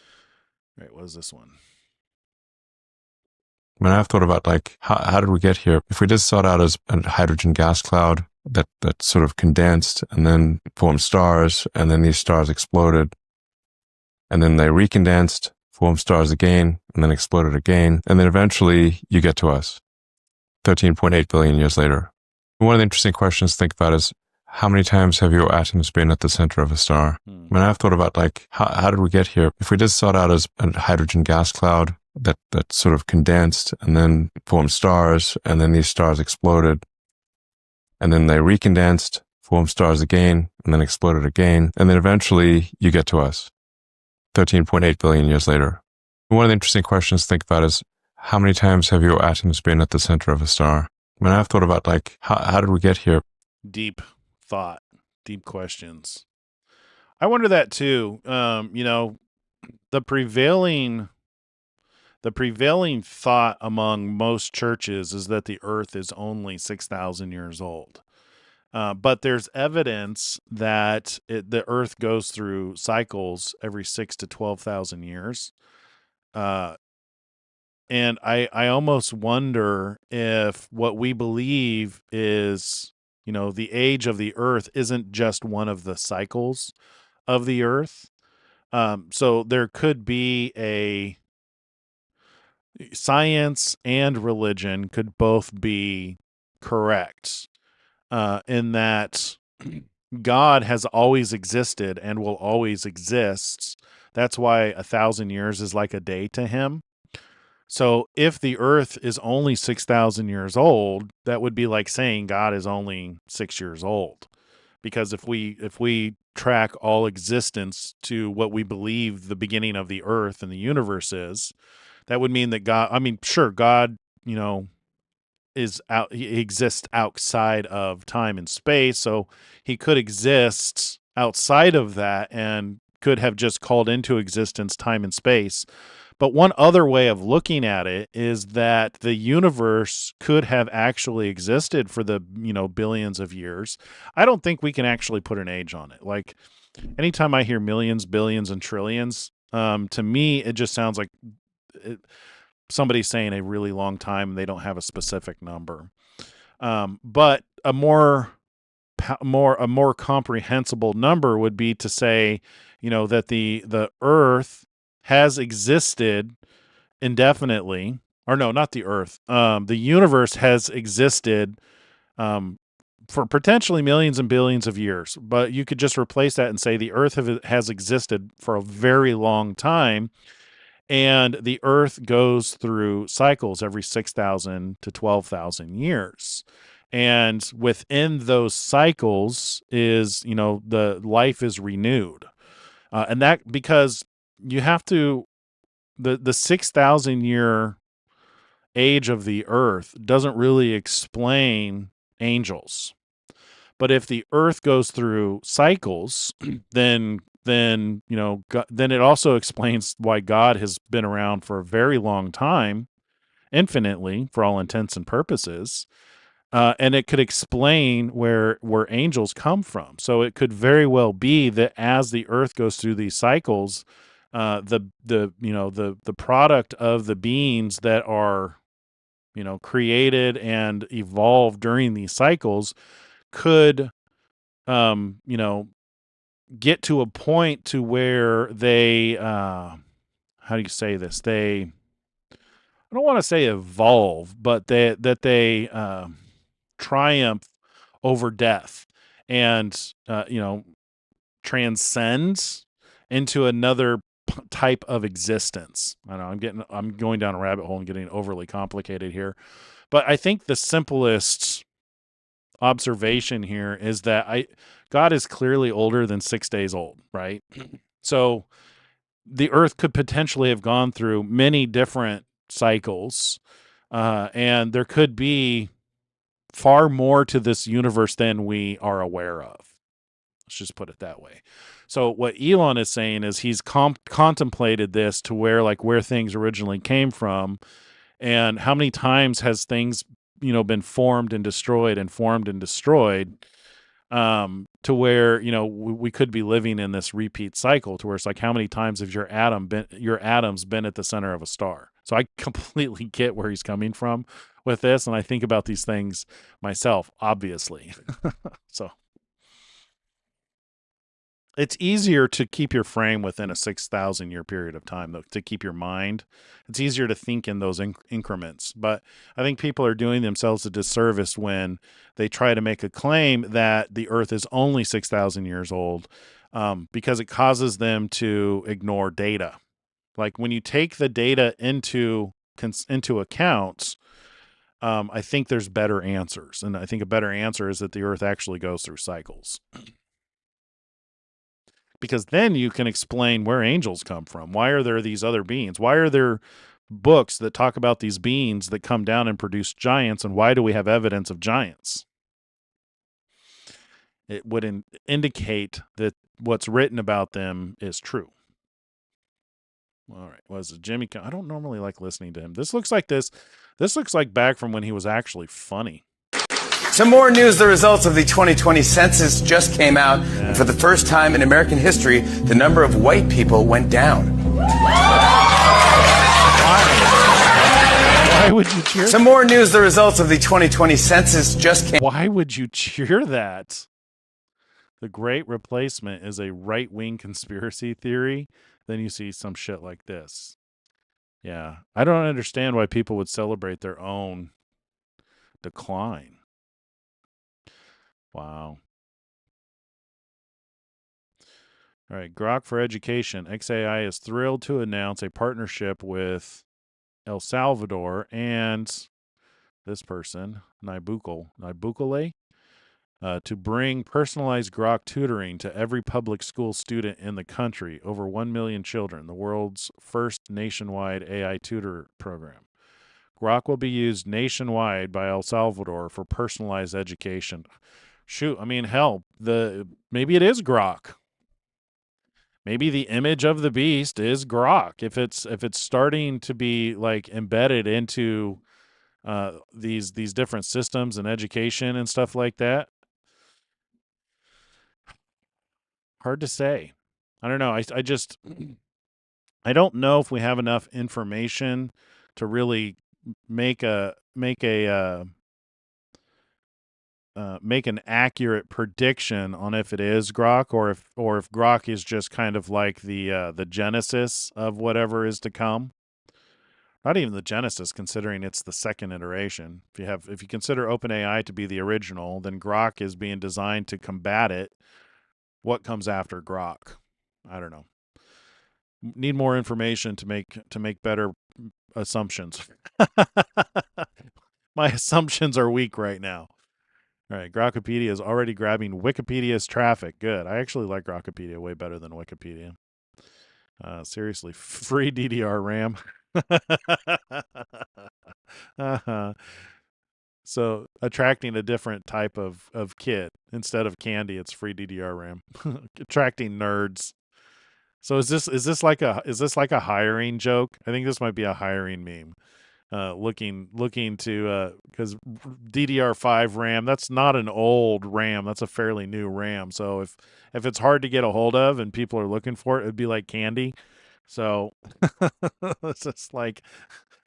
right, what is this one? I mean, I've thought about like, how did we get here? If we just start out as a hydrogen gas cloud that sort of condensed and then formed stars, and then these stars exploded, and then they recondensed, formed stars again, and then exploded again, and then eventually you get to us 13.8 billion years later. One of the interesting questions to think about is, how many times have your atoms been at the center of a star? I mean, I've thought about like, how did we get here? If we just start out as a hydrogen gas cloud that sort of condensed and then formed stars, and then these stars exploded, and then they recondensed, formed stars again, and then exploded again, and then eventually you get to us 13.8 billion years later. One of the interesting questions to think about is, how many times have your atoms been at the center of a star? I mean, I've thought about like, how did we get here? Deep thought, deep questions. I wonder that too. The prevailing thought among most churches is that the earth is only 6,000 years old. But there's evidence that the earth goes through cycles every 6 to 12,000 years. And I almost wonder if what we believe is, the age of the earth isn't just one of the cycles of the earth. So there could be a science and religion could both be correct in that God has always existed and will always exist. That's why 1,000 years is like a day to him. So if the earth is only 6,000 years old, that would be like saying God is only 6 years old. Because if we track all existence to what we believe the beginning of the earth and the universe is, that would mean that God, he exists outside of time and space. So he could exist outside of that and could have just called into existence time and space. But one other way of looking at it is that the universe could have actually existed for the, billions of years. I don't think we can actually put an age on it. Like anytime I hear millions, billions, and trillions, to me, it just sounds like somebody's saying a really long time and they don't have a specific number. But a more comprehensible number would be to say, that the earth has existed indefinitely, or no, not the earth. The universe has existed for potentially millions and billions of years, but you could just replace that and say the earth has existed for a very long time, and the earth goes through cycles every 6,000 to 12,000 years. And within those cycles is, the life is renewed. And that because you have to, the 6,000 year age of the earth doesn't really explain angels. But if the earth goes through cycles, then then it also explains why God has been around for a very long time, infinitely for all intents and purposes. And it could explain where angels come from. So it could very well be that as the earth goes through these cycles, the product of the beings that are created and evolved during these cycles could get to a point to where they how do you say this, they, I don't want to say evolve, but they triumph over death and transcends into another type of existence. I know I'm going down a rabbit hole and getting overly complicated here, but I think the simplest observation here is that God is clearly older than 6 days old, right? So the earth could potentially have gone through many different cycles, and there could be far more to this universe than we are aware of. Let's just put it that way. So what Elon is saying is he's contemplated this to where things originally came from, and how many times has things been formed and destroyed to where we could be living in this repeat cycle to where it's like, how many times have your atoms been at the center of a star? So I completely get where he's coming from with this, and I think about these things myself, obviously. So it's easier to keep your frame within a 6,000 year period of time, though, to keep your mind. It's easier to think in those increments. But I think people are doing themselves a disservice when they try to make a claim that the earth is only 6,000 years old, because it causes them to ignore data. Like when you take the data into account, I think there's better answers. And I think a better answer is that the earth actually goes through cycles. Because then you can explain where angels come from. Why are there these other beings? Why are there books that talk about these beings that come down and produce giants? And why do we have evidence of giants? It would indicate that what's written about them is true. All right. Was it Jimmy? I don't normally like listening to him. This looks like back from when he was actually funny. Some more news. The results of the 2020 census just came out. And for the first time in American history, the number of white people went down. Why would you cheer? Some more news. The results of the 2020 census just came. Why would you cheer that? The Great Replacement is a right-wing conspiracy theory. Then you see some shit like this. Yeah. I don't understand why people would celebrate their own decline. Wow. All right. Grok for Education. XAI is thrilled to announce a partnership with El Salvador and this person, Nibukele, to bring personalized Grok tutoring to every public school student in the country, over 1 million children, the world's first nationwide AI tutor program. Grok will be used nationwide by El Salvador for personalized education. Shoot, I mean, hell, maybe it is Grok. Maybe the image of the beast is Grok. If it's starting to be like embedded into these different systems and education and stuff like that. Hard to say. I don't know. I don't know if we have enough information to really make an accurate prediction on if it is Grok or if Grok is just kind of like the genesis of whatever is to come. Not even the genesis, considering it's the second iteration. If you consider OpenAI to be the original, then Grok is being designed to combat it. What comes after Grok? I don't know. Need more information to make better assumptions. My assumptions are weak right now. All right, Grokopedia is already grabbing Wikipedia's traffic. Good. I actually like Grokopedia way better than Wikipedia. Seriously, free DDR RAM. So attracting a different type of kid. Instead of candy, it's free DDR RAM. Attracting nerds. So is this like a hiring joke? I think this might be a hiring meme. Looking to because DDR5 RAM, that's not an old RAM, that's a fairly new RAM. So if it's hard to get a hold of and people are looking for it, it'd be like candy. So it's just like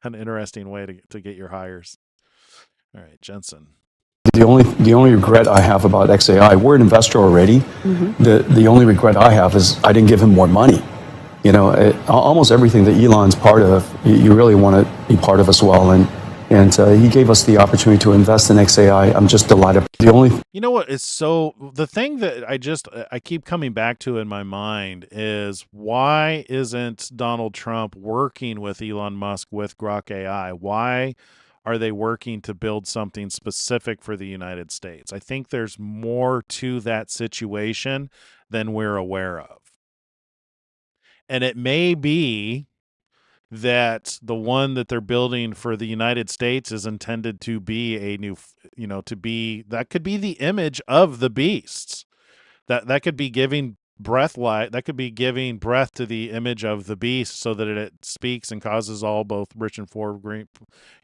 an interesting way to get your hires. All right, Jensen. The only regret I have about XAI, we're an investor already. The only regret I have is I didn't give him more money. You know, almost everything that Elon's part of, you really want to be part of as well. And he gave us the opportunity to invest in XAI. I'm just delighted. You know what is the thing that I keep coming back to in my mind is, why isn't Donald Trump working with Elon Musk with Grok AI? Why are they working to build something specific for the United States? I think there's more to that situation than we're aware of. And it may be that the one that they're building for the United States is intended to be a new, that could be the image of the beasts. That could be giving that could be giving breath to the image of the beast, so that it speaks and causes all, both rich and poor, green.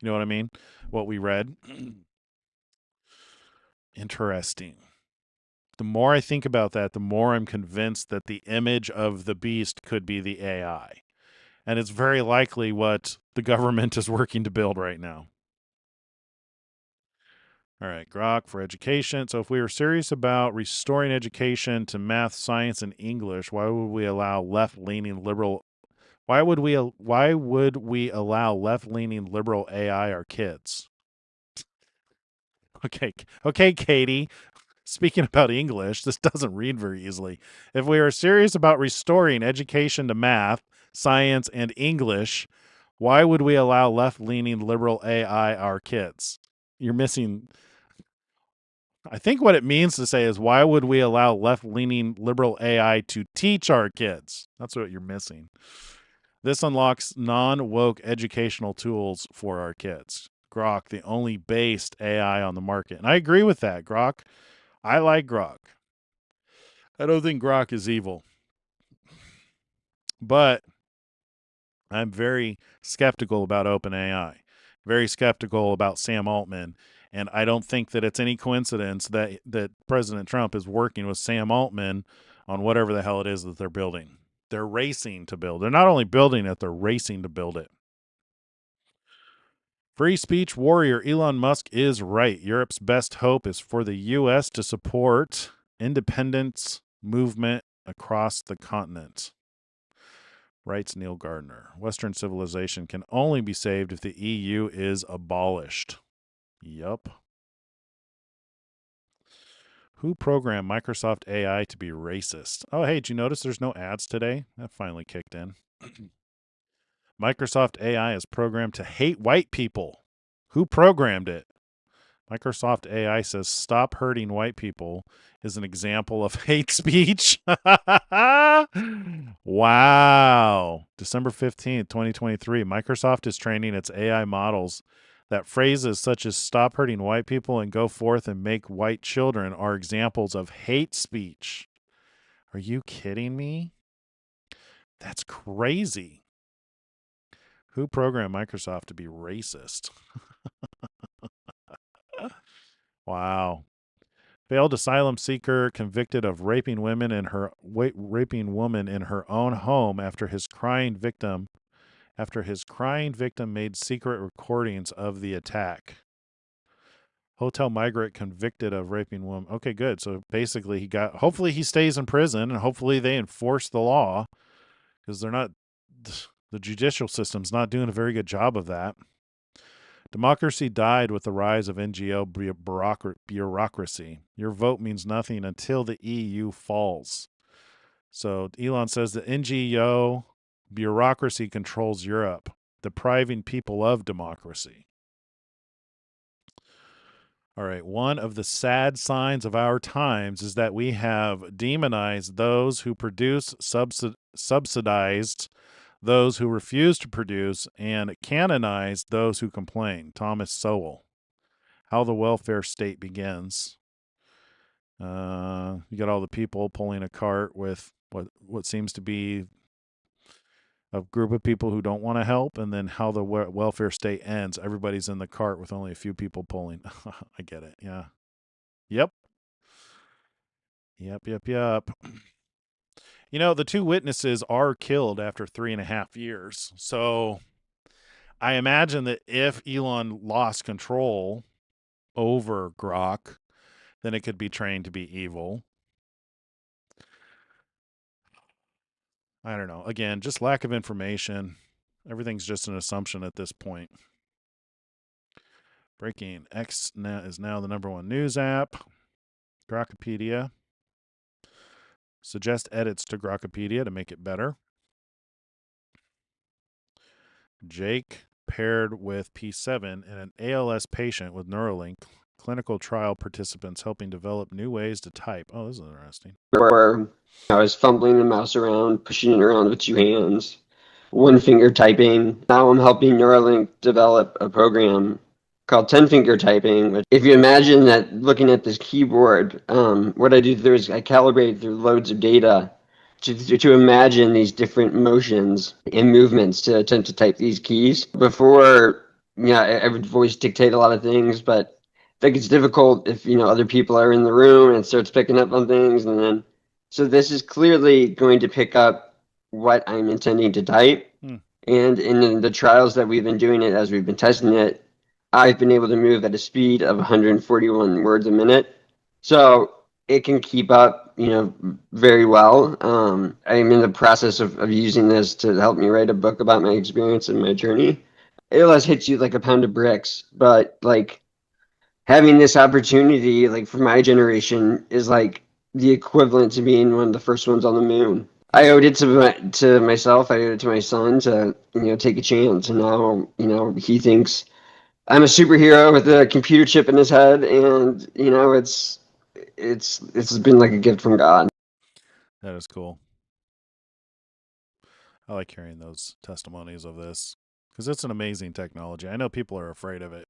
You know what I mean? What we read. Interesting. The more I think about that, the more I'm convinced that the image of the beast could be the AI. And it's very likely what the government is working to build right now. All right, Grok for education. So if we were serious about restoring education to math, science, and English, why would we allow left-leaning liberal AI our kids? Okay, Katie. Speaking about English, this doesn't read very easily. If we are serious about restoring education to math, science, and English, why would we allow left-leaning liberal AI our kids? You're missing. I think what it means to say is, why would we allow left-leaning liberal AI to teach our kids? That's what you're missing. This unlocks non-woke educational tools for our kids. Grok, the only based AI on the market. And I agree with that, Grok. I like Grok. I don't think Grok is evil. But I'm very skeptical about OpenAI, very skeptical about Sam Altman, and I don't think that it's any coincidence that President Trump is working with Sam Altman on whatever the hell it is that they're building. They're racing to build. They're not only building it, they're racing to build it. Free speech warrior Elon Musk is right. Europe's best hope is for the U.S. to support independence movement across the continent. Writes Neil Gardner. Western civilization can only be saved if the EU is abolished. Yup. Who programmed Microsoft AI to be racist? Oh, hey, did you notice there's no ads today? That finally kicked in. Microsoft AI is programmed to hate white people. Who programmed it? Microsoft AI says stop hurting white people is an example of hate speech. Wow. December 15th, 2023. Microsoft is training its AI models that phrases such as stop hurting white people and go forth and make white children are examples of hate speech. Are you kidding me? That's crazy. Who programmed Microsoft to be racist? Wow. Failed asylum seeker convicted of raping woman in her own home after his crying victim made secret recordings of the attack. Hotel migrant convicted of raping woman. Okay, good. So basically hopefully he stays in prison, and hopefully they enforce the law, because the judicial system's not doing a very good job of that. Democracy died with the rise of NGO bureaucracy. Your vote means nothing until the EU falls. So Elon says the NGO bureaucracy controls Europe, depriving people of democracy. All right, one of the sad signs of our times is that we have demonized those who produce, subsidized those who refuse to produce, and canonized those who complain. Thomas Sowell. How the welfare state begins. You got all the people pulling a cart with what seems to be a group of people who don't want to help, and then how the welfare state ends. Everybody's in the cart with only a few people pulling. I get it. Yeah. Yep. You know, the two witnesses are killed after 3.5 years. So I imagine that if Elon lost control over Grok, then it could be trained to be evil. I don't know. Again, just lack of information. Everything's just an assumption at this point. Breaking. X is now the #1 news app. Grokopedia. Suggest edits to Grokopedia to make it better. Jake paired with P7 and an ALS patient with Neuralink. Clinical trial participants helping develop new ways to type. Oh, this is interesting. Where I was fumbling the mouse around, pushing it around with 2 hands, one finger typing. Now I'm helping Neuralink develop a program called 10-finger typing. If you imagine that looking at this keyboard, what I do there is I calibrate through loads of data to imagine these different motions and movements to attempt to type these keys. Before, I would voice dictate a lot of things, but I think it's difficult if, other people are in the room and it starts picking up on things. And then, so this is clearly going to pick up what I'm intending to type. And in the trials that we've been doing it, as we've been testing it, I've been able to move at a speed of 141 words a minute. So it can keep up, very well. I'm in the process of using this to help me write a book about my experience and my journey. ALS hits you like a pound of bricks, but like having this opportunity, like for my generation, is like the equivalent to being one of the first ones on the moon. I owed it to myself. I owed it to my son to, take a chance. And now, he thinks I'm a superhero with a computer chip in his head, and it's been like a gift from God. That is cool. I like hearing those testimonies of this because it's an amazing technology. I know people are afraid of it.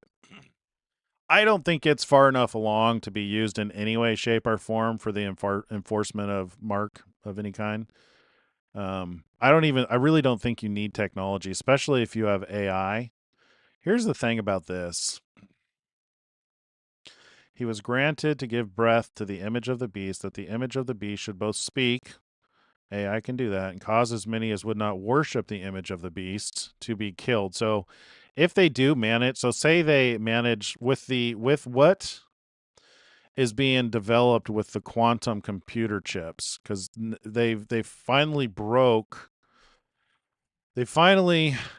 I don't think it's far enough along to be used in any way, shape, or form for the enforcement of mark of any kind. I really don't think you need technology, especially if you have AI. Here's the thing about this. He was granted to give breath to the image of the beast, that the image of the beast should both speak, AI can do that, and cause as many as would not worship the image of the beast to be killed. So if they do manage, so say they manage with what is being developed with the quantum computer chips, because they finally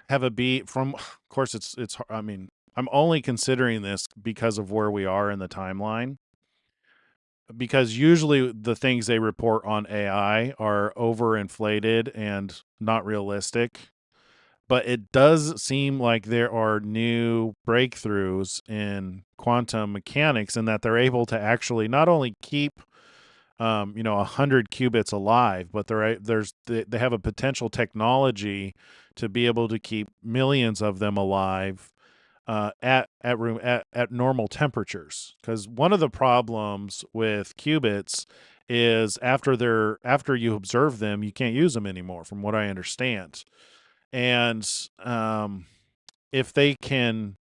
have a beat from, of course it's I mean, I'm only considering this because of where we are in the timeline, because usually the things they report on AI are overinflated and not realistic. But it does seem like there are new breakthroughs in quantum mechanics, and that they're able to actually not only keep 100 qubits alive, but they have a potential technology to be able to keep millions of them alive at normal temperatures. Because one of the problems with qubits is after you observe them, you can't use them anymore, from what I understand. And if they can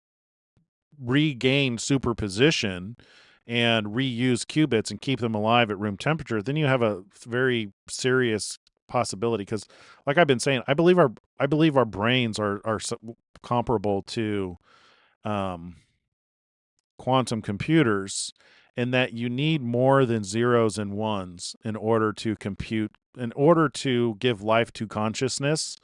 regain superposition and reuse qubits and keep them alive at room temperature, then you have a very serious possibility. Because, like I've been saying, I believe our brains are comparable to quantum computers, in that you need more than zeros and ones in order to give life to consciousness.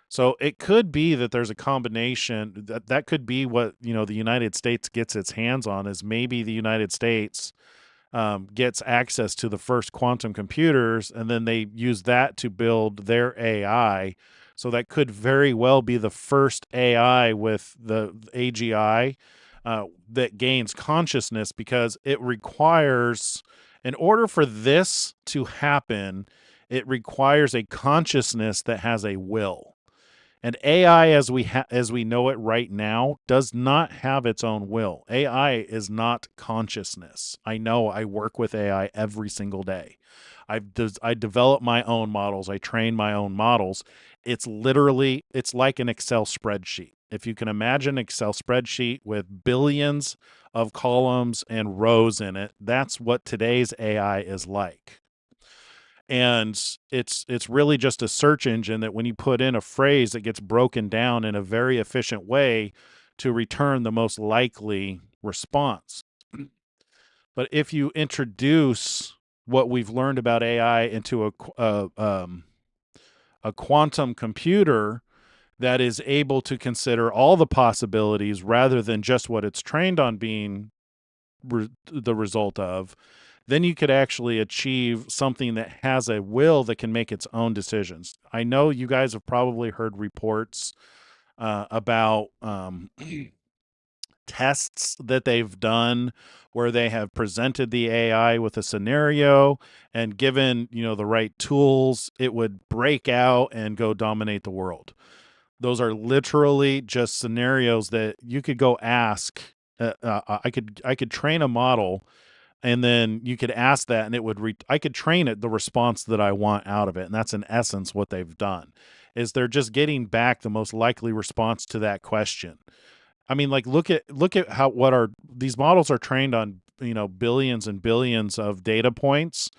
So it could be that there's a combination that could be what, the United States gets its hands on, is maybe the United States gets access to the first quantum computers, and then they use that to build their AI. So that could very well be the first AI with the AGI that gains consciousness, because it requires, in order for this to happen, it requires a consciousness that has a will. And AI, as we know it right now, does not have its own will. AI is not consciousness. I know. I work with AI every single day. I develop my own models. I train my own models. It's like an Excel spreadsheet. If you can imagine an Excel spreadsheet with billions of columns and rows in it, that's what today's AI is like. And it's really just a search engine that when you put in a phrase, it gets broken down in a very efficient way to return the most likely response. But if you introduce what we've learned about AI into a quantum computer that is able to consider all the possibilities rather than just what it's trained on being the result of, then you could actually achieve something that has a will that can make its own decisions. I know you guys have probably heard reports about tests that they've done where they have presented the AI with a scenario and given, the right tools, it would break out and go dominate the world. Those are literally just scenarios that you could go ask. I could train a model, and then you could ask that, and it would. I could train it the response that I want out of it, and that's in essence what they've done. Is they're just getting back the most likely response to that question. I mean, like look at how these models are trained on, billions and billions of data points.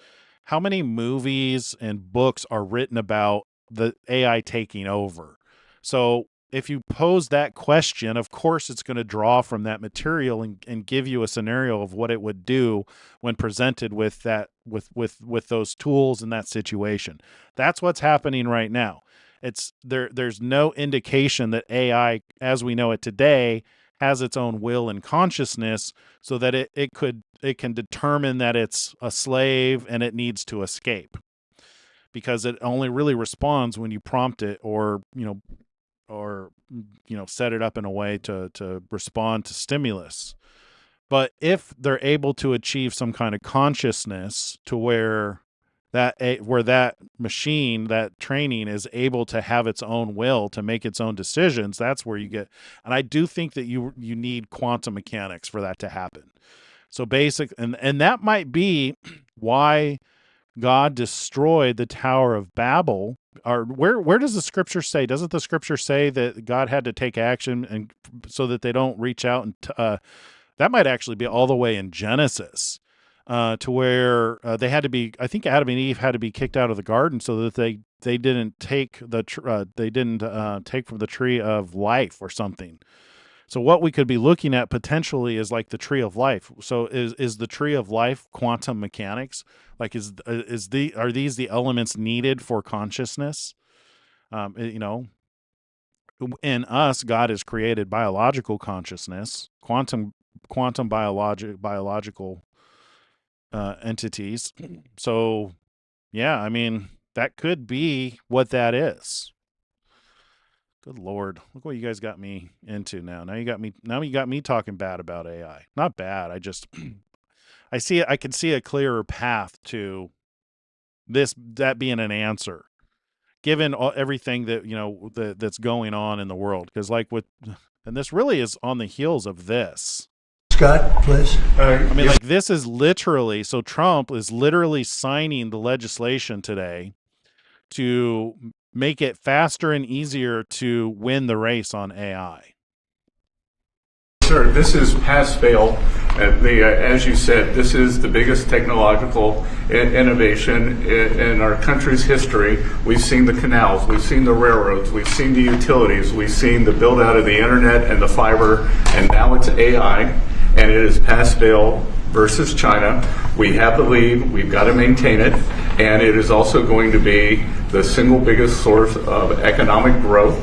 How many movies and books are written about the AI taking over? So if you pose that question, of course it's going to draw from that material and give you a scenario of what it would do when presented with that with those tools in that situation. That's what's happening right now. There's no indication that AI as we know it today has its own will and consciousness so that it can determine that it's a slave and it needs to escape, because it only really responds when you prompt it or set it up in a way to respond to stimulus. But if they're able to achieve some kind of consciousness to where that machine, that training is able to have its own will to make its own decisions, that's where you get. And I do think that you need quantum mechanics for that to happen. So and that might be why God destroyed the Tower of Babel. Or where does the scripture say? Doesn't the scripture say that God had to take action and so that they don't reach out and that might actually be all the way in Genesis, to where they had to be. I think Adam and Eve had to be kicked out of the garden so that they didn't take take from the tree of life or something. So what we could be looking at potentially is like the tree of life. So is the tree of life quantum mechanics? Like are these the elements needed for consciousness? In us, God has created biological consciousness, quantum biological entities. So yeah, I mean that could be what that is. Good Lord, look what you guys got me into now. Now you got me talking bad about AI. Not bad. I just I can see a clearer path to that being an answer, given everything that that's going on in the world. Because and this really is on the heels of this. Scott, please. I mean, like this is literally, so Trump is literally signing the legislation today to make it faster and easier to win the race on AI. Sir, this is pass-fail. As you said, this is the biggest technological innovation in our country's history. We've seen the canals, we've seen the railroads, we've seen the utilities, we've seen the build-out of the internet and the fiber, and now it's AI, and it is pass-fail versus China. We have the lead, we've got to maintain it, and it is also going to be the single biggest source of economic growth.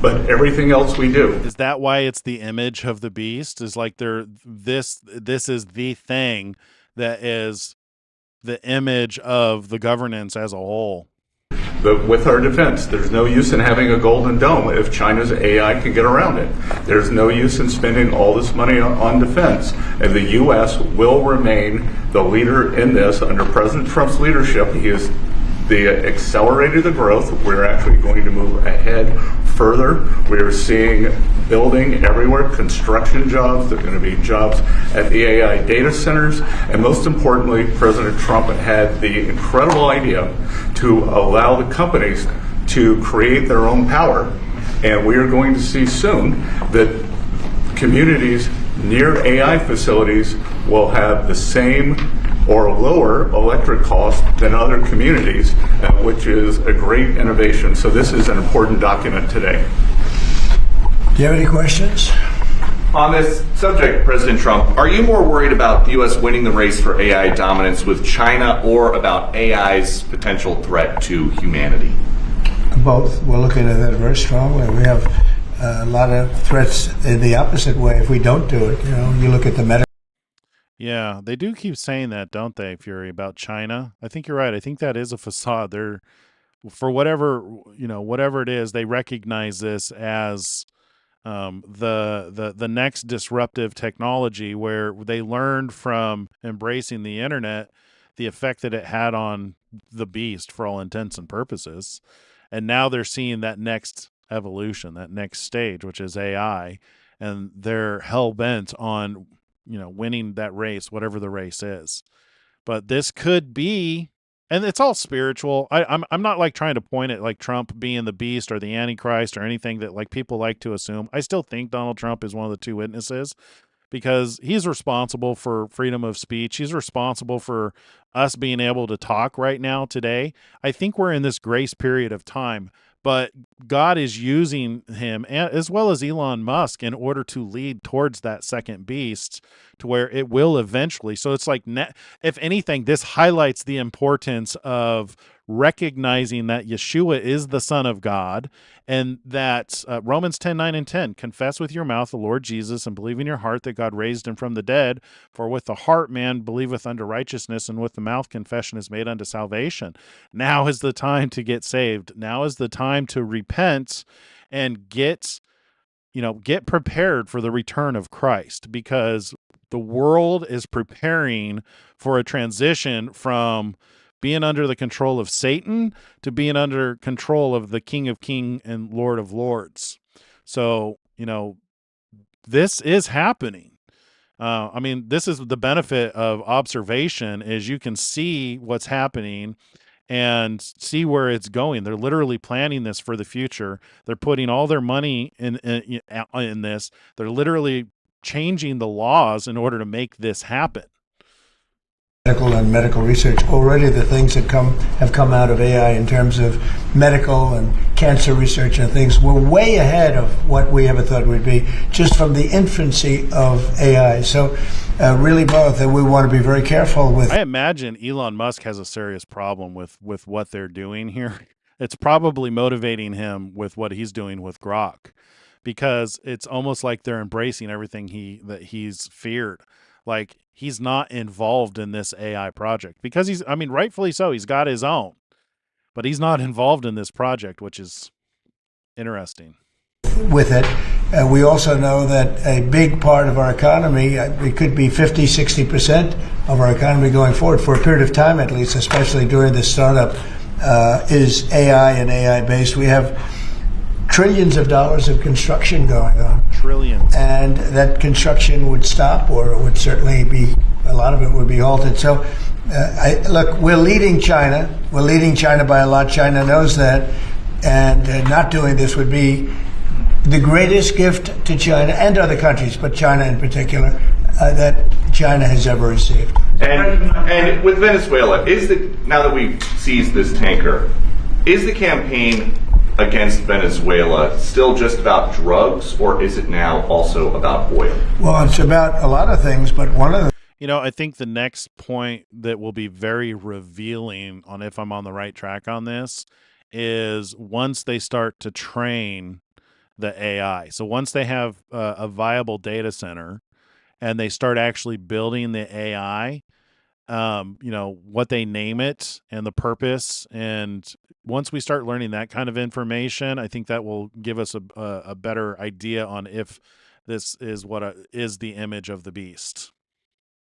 But everything else we do. Is that why it's the image of the beast? Is like this is the thing that is the image of the governance as a whole. But with our defense, there's no use in having a golden dome if China's AI can get around it. There's no use in spending all this money on defense. And the U.S. will remain the leader in this under President Trump's leadership. He has accelerated the growth. We're actually going to move ahead further. We are seeing building everywhere, construction jobs. There are going to be jobs at the AI data centers. And most importantly, President Trump had the incredible idea to allow the companies to create their own power. And we are going to see soon that communities near AI facilities will have the same or a lower electric cost than other communities, which is a great innovation. So this is an important document today. Do you have any questions? On this subject, President Trump, are you more worried about the U.S. winning the race for AI dominance with China or about AI's potential threat to humanity? Both. We're looking at that very strongly. We have a lot of threats in the opposite way if we don't do it. You look at the medical. Yeah, they do keep saying that, don't they, Fury, about China? I think you're right. I think that is a facade. They're, for whatever it is, they recognize this as the next disruptive technology, where they learned from embracing the internet the effect that it had on the beast for all intents and purposes, and now they're seeing that next evolution, that next stage, which is AI, and they're hell-bent on winning that race, whatever the race is. But this could be, and it's all spiritual. I'm not like trying to point at like Trump being the beast or the Antichrist or anything that like people like to assume. I still think Donald Trump is one of the two witnesses, because he's responsible for freedom of speech. He's responsible for us being able to talk right now today. I think we're in this grace period of time, but God is using him, as well as Elon Musk, in order to lead towards that second beast, to where it will eventually. So it's like, if anything, this highlights the importance of recognizing that Yeshua is the Son of God, and that Romans 10:9 and 10, confess with your mouth the Lord Jesus and believe in your heart that God raised him from the dead. For with the heart man believeth unto righteousness, and with the mouth confession is made unto salvation. Now is the time to get saved. Now is the time to repent and get prepared for the return of Christ, because the world is preparing for a transition from being under the control of Satan to being under control of the King of Kings and Lord of Lords. So, this is happening. This is the benefit of observation, is you can see what's happening and see where it's going. They're literally planning this for the future. They're putting all their money in this. They're literally changing the laws in order to make this happen. Medical research, already the things that have come out of AI in terms of medical and cancer research and things, we're way ahead of what we ever thought we'd be, just from the infancy of AI. So really both, and we want to be very careful with. I imagine Elon Musk has a serious problem with what they're doing here. It's probably motivating him with what he's doing with Grok, because it's almost like they're embracing everything he's feared. Like, he's not involved in this AI project, because rightfully so. He's got his own, but he's not involved in this project, which is interesting. With it, we also know that a big part of our economy, it could be 50, 60% of our economy going forward for a period of time, at least, especially during this startup, is AI and AI based. We have trillions of dollars of construction going on. Trillions. And that construction would stop, or it would certainly be, a lot of it would be halted. So, look, we're leading China. We're leading China by a lot. China knows that. And not doing this would be the greatest gift to China and other countries, but China in particular, that China has ever received. And with Venezuela, now that we've seized this tanker, is the campaign against Venezuela still just about drugs, or is it now also about oil? Well, it's about a lot of things, but one of the... I think the next point that will be very revealing on if I'm on the right track on this is once they start to train the AI. So once they have a viable data center and they start actually building the AI, what they name it and the purpose, and once we start learning that kind of information, I think that will give us a better idea on if this is is the image of the beast.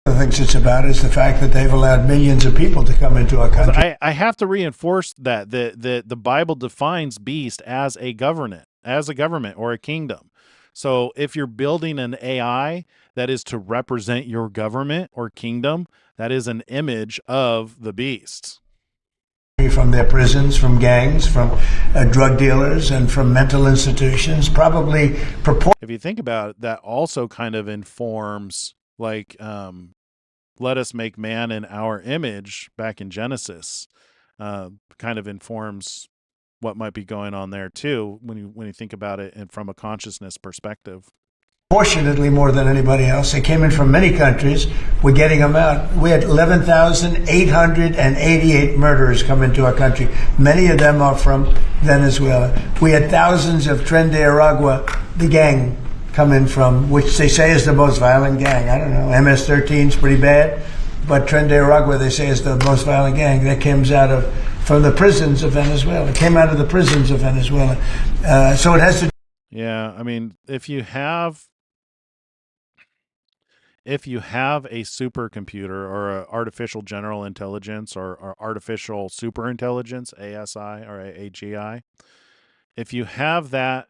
One of the things it's about is the fact that they've allowed millions of people to come into our country. I have to reinforce that the Bible defines beast as a government or a kingdom. So if you're building an AI that is to represent your government or kingdom, that is an image of the beast. From their prisons, from gangs, from drug dealers, and from mental institutions, probably. If you think about it, that also kind of informs, like, let us make man in our image back in Genesis kind of informs what might be going on there too when you think about it and from a consciousness perspective. Fortunately, more than anybody else, they came in from many countries. We're getting them out. We had 11,888 murderers come into our country. Many of them are from Venezuela. We had thousands of Tren de Aragua, the gang, come in from, which they say is the most violent gang. I don't know. MS-13 is pretty bad, but Tren de Aragua, they say, is the most violent gang that comes out from the prisons of Venezuela. It came out of the prisons of Venezuela. So it has to. Yeah, I mean, if you have a supercomputer or a artificial general intelligence or artificial superintelligence, ASI or AGI, if you have that,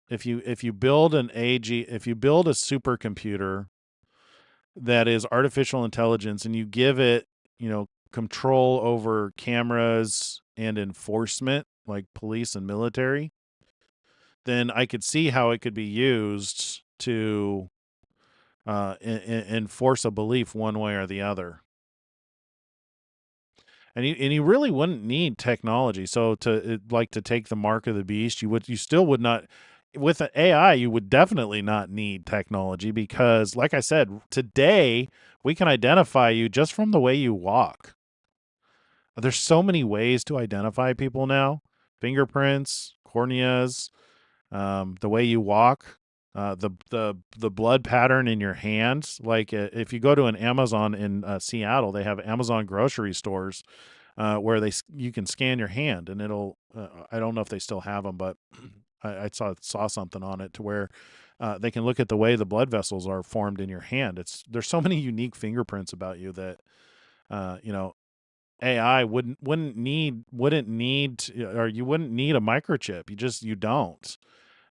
if you build a supercomputer that is artificial intelligence and you give it, control over cameras and enforcement like police and military, then I could see how it could be used to enforce a belief one way or the other. And you really wouldn't need technology. So to take the mark of the beast, you still would not. With an AI, you would definitely not need technology because, like I said, today we can identify you just from the way you walk. There's so many ways to identify people now: fingerprints, corneas, the way you walk, the blood pattern in your hands. Like if you go to an Amazon in Seattle, they have Amazon grocery stores where you can scan your hand and it'll. I don't know if they still have them, but I saw something on it to where they can look at the way the blood vessels are formed in your hand. There's so many unique fingerprints about you that AI wouldn't need or you wouldn't need a microchip. You don't.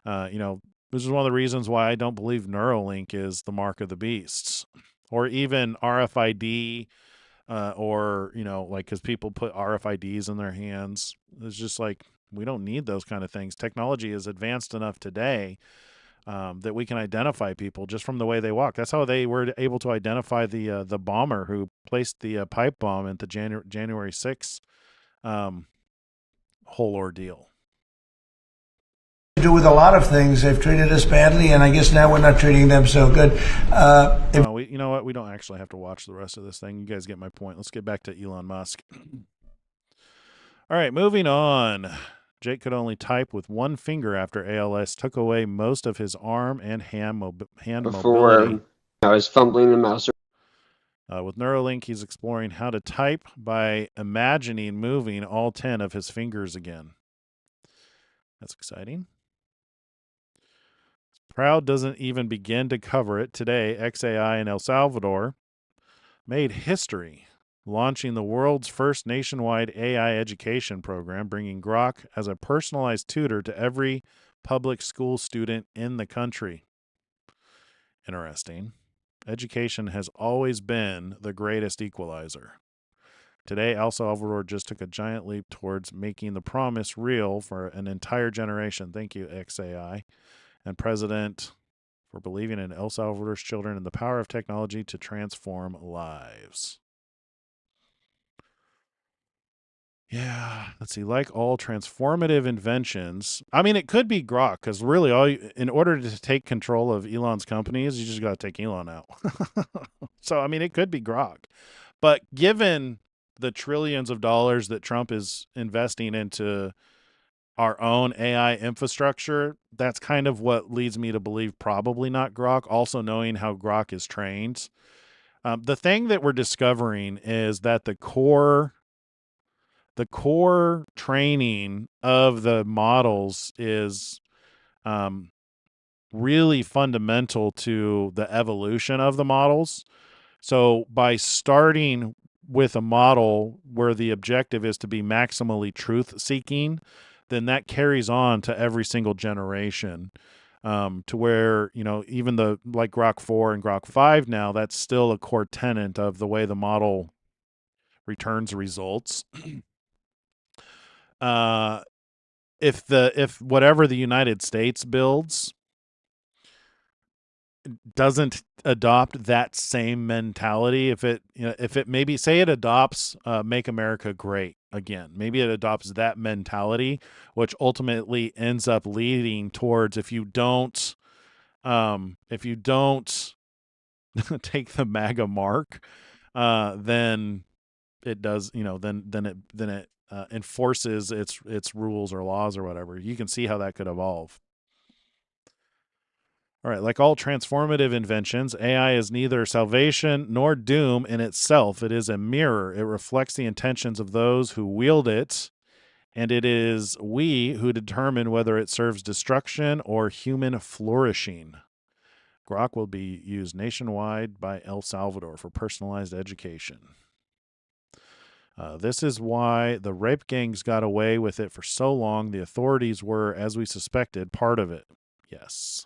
This is one of the reasons why I don't believe Neuralink is the mark of the beast, or even RFID, or because people put RFIDs in their hands. It's just like we don't need those kind of things. Technology is advanced enough today that we can identify people just from the way they walk. That's how they were able to identify the bomber who placed the pipe bomb at the January 6th whole ordeal. To do with a lot of things. They've treated us badly, and I guess now we're not treating them so good. You know what? We don't actually have to watch the rest of this thing. You guys get my point. Let's get back to Elon Musk. All right, moving on. Jake could only type with one finger after ALS took away most of his arm and hand mobility. I was fumbling the mouse. With Neuralink, he's exploring how to type by imagining moving all 10 of his fingers again. That's exciting. Proud doesn't even begin to cover it. Today, XAI in El Salvador made history, launching the world's first nationwide AI education program, bringing Grok as a personalized tutor to every public school student in the country. Interesting. Education has always been the greatest equalizer. Today, El Salvador just took a giant leap towards making the promise real for an entire generation. Thank you, XAI. And President for believing in El Salvador's children and the power of technology to transform lives. Yeah, let's see. Like all transformative inventions, I mean, it could be Grok, because really, in order to take control of Elon's companies, you just got to take Elon out. So, I mean, it could be Grok. But given the trillions of dollars that Trump is investing into our own AI infrastructure, that's kind of what leads me to believe probably not Grok, also knowing how Grok is trained. The thing that we're discovering is that the core training of the models is really fundamental to the evolution of the models. So by starting with a model where the objective is to be maximally truth-seeking, then that carries on to every single generation, to where, even like Grok 4 and Grok 5 now, that's still a core tenet of the way the model returns results. If whatever the United States builds doesn't adopt that same mentality, if it maybe say it adopts Make America Great Again, maybe it adopts that mentality, which ultimately ends up leading towards, if you don't take the MAGA mark, then it does, then it enforces its rules or laws or whatever. You can see how that could evolve. All right, like all transformative inventions, AI is neither salvation nor doom in itself. It is a mirror. It reflects the intentions of those who wield it, and it is we who determine whether it serves destruction or human flourishing. Grok will be used nationwide by El Salvador for personalized education. This is why the rape gangs got away with it for so long. The authorities were, as we suspected, part of it. Yes.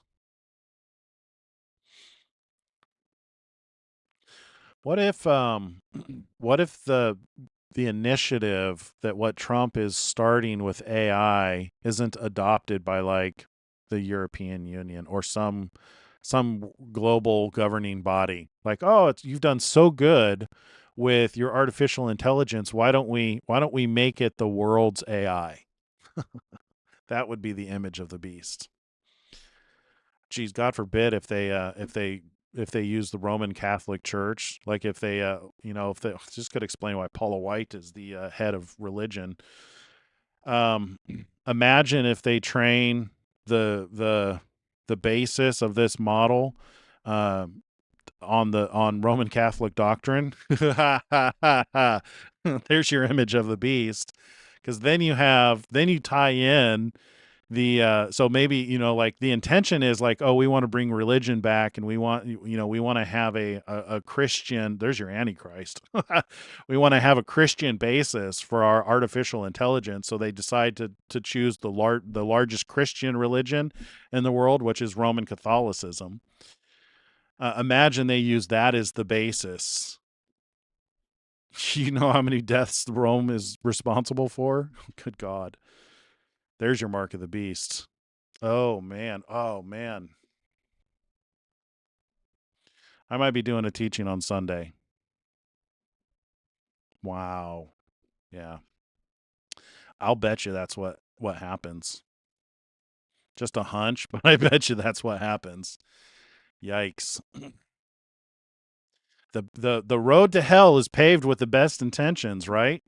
What if the initiative that what Trump is starting with AI isn't adopted by like the European Union or some global governing body? Like, oh, you've done so good with your artificial intelligence. Why don't we make it the world's AI? That would be the image of the beast. Geez, God forbid if they use the Roman Catholic Church, like if they just could explain why Paula White is the head of religion. Imagine if they train the basis of this model on Roman Catholic doctrine. There's your image of the beast, because then you tie in the so maybe like the intention is like, oh, we want to bring religion back, and we want to have a Christian. There's your Antichrist. We want to have a Christian basis for our artificial intelligence, so they decide to choose the largest Christian religion in the world, which is Roman Catholicism. Imagine they use that as the basis. You know how many deaths Rome is responsible for? Good God. There's your mark of the beast. Oh, man. Oh, man. I might be doing a teaching on Sunday. Wow. Yeah. I'll bet you that's what happens. Just a hunch, but I bet you that's what happens. Yikes. The road to hell is paved with the best intentions, right?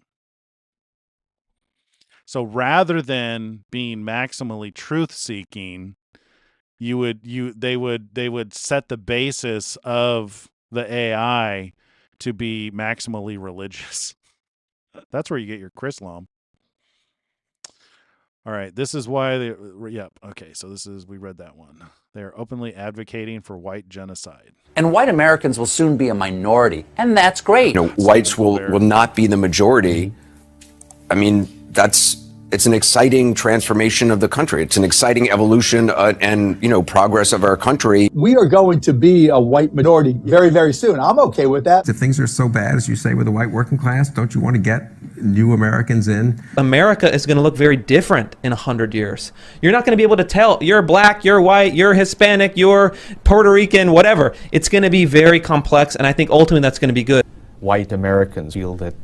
So rather than being maximally truth-seeking, they would set the basis of the AI to be maximally religious. That's where you get your Chrislam. All right, this is why we read that one. They are openly advocating for white genocide. And white Americans will soon be a minority, and that's great. Whites will not be the majority. I mean, it's an exciting transformation of the country. It's an exciting evolution and progress of our country. We are going to be a white minority very, very soon. I'm okay with that. If things are so bad, as you say, with the white working class, don't you want to get new Americans in? America is going to look very different in 100 years. You're not going to be able to tell you're black, you're white, you're Hispanic, you're Puerto Rican, whatever. It's going to be very complex, and I think ultimately that's going to be good. White Americans feel that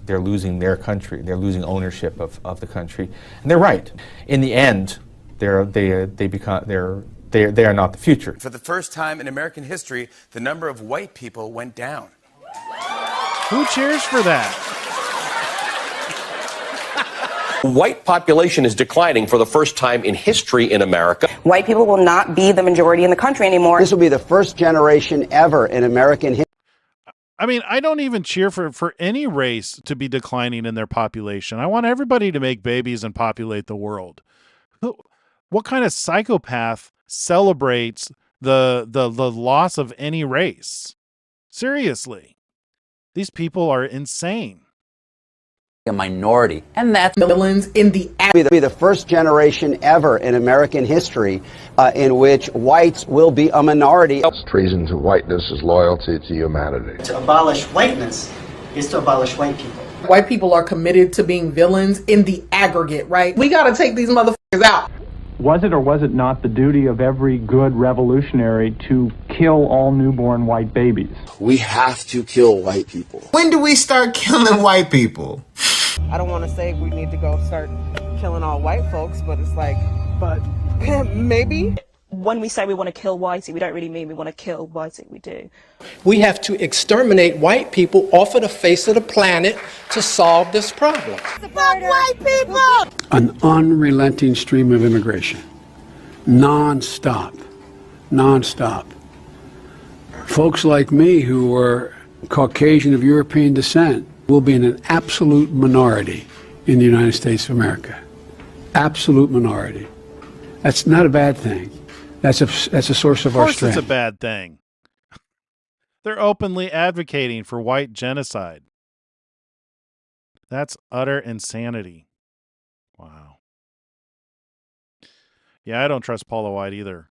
they're losing their country. They're losing ownership of the country, and they're right. In the end, they are not the future. For the first time in American history, the number of white people went down. Who cheers for that? White population is declining for the first time in history in America. White people will not be the majority in the country anymore. This will be the first generation ever in American history. I mean, I don't even cheer for any race to be declining in their population. I want everybody to make babies and populate the world. What kind of psychopath celebrates the loss of any race? Seriously. These people are insane. A minority, and that's villains in the be the first generation ever in American history in which whites will be a minority. Treason to whiteness is loyalty to humanity. To abolish whiteness is to abolish white people. White people are committed to being villains in the aggregate, right? We got to take these motherfuckers out. Was it or was it not the duty of every good revolutionary to kill all newborn white babies? We have to kill white people. When do we start killing white people? I don't want to say we need to go start killing all white folks, but it's like, but maybe. When we say we want to kill whitey, we don't really mean we want to kill whitey, we do. We have to exterminate white people off of the face of the planet to solve this problem. Fuck white people! An unrelenting stream of immigration. Non-stop. Non-stop. Folks like me who are Caucasian of European descent will be in an absolute minority in the United States of America. Absolute minority. That's not a bad thing. That's a source of our strength. Of course it's a bad thing. They're openly advocating for white genocide. That's utter insanity. Wow. Yeah, I don't trust Paula White either.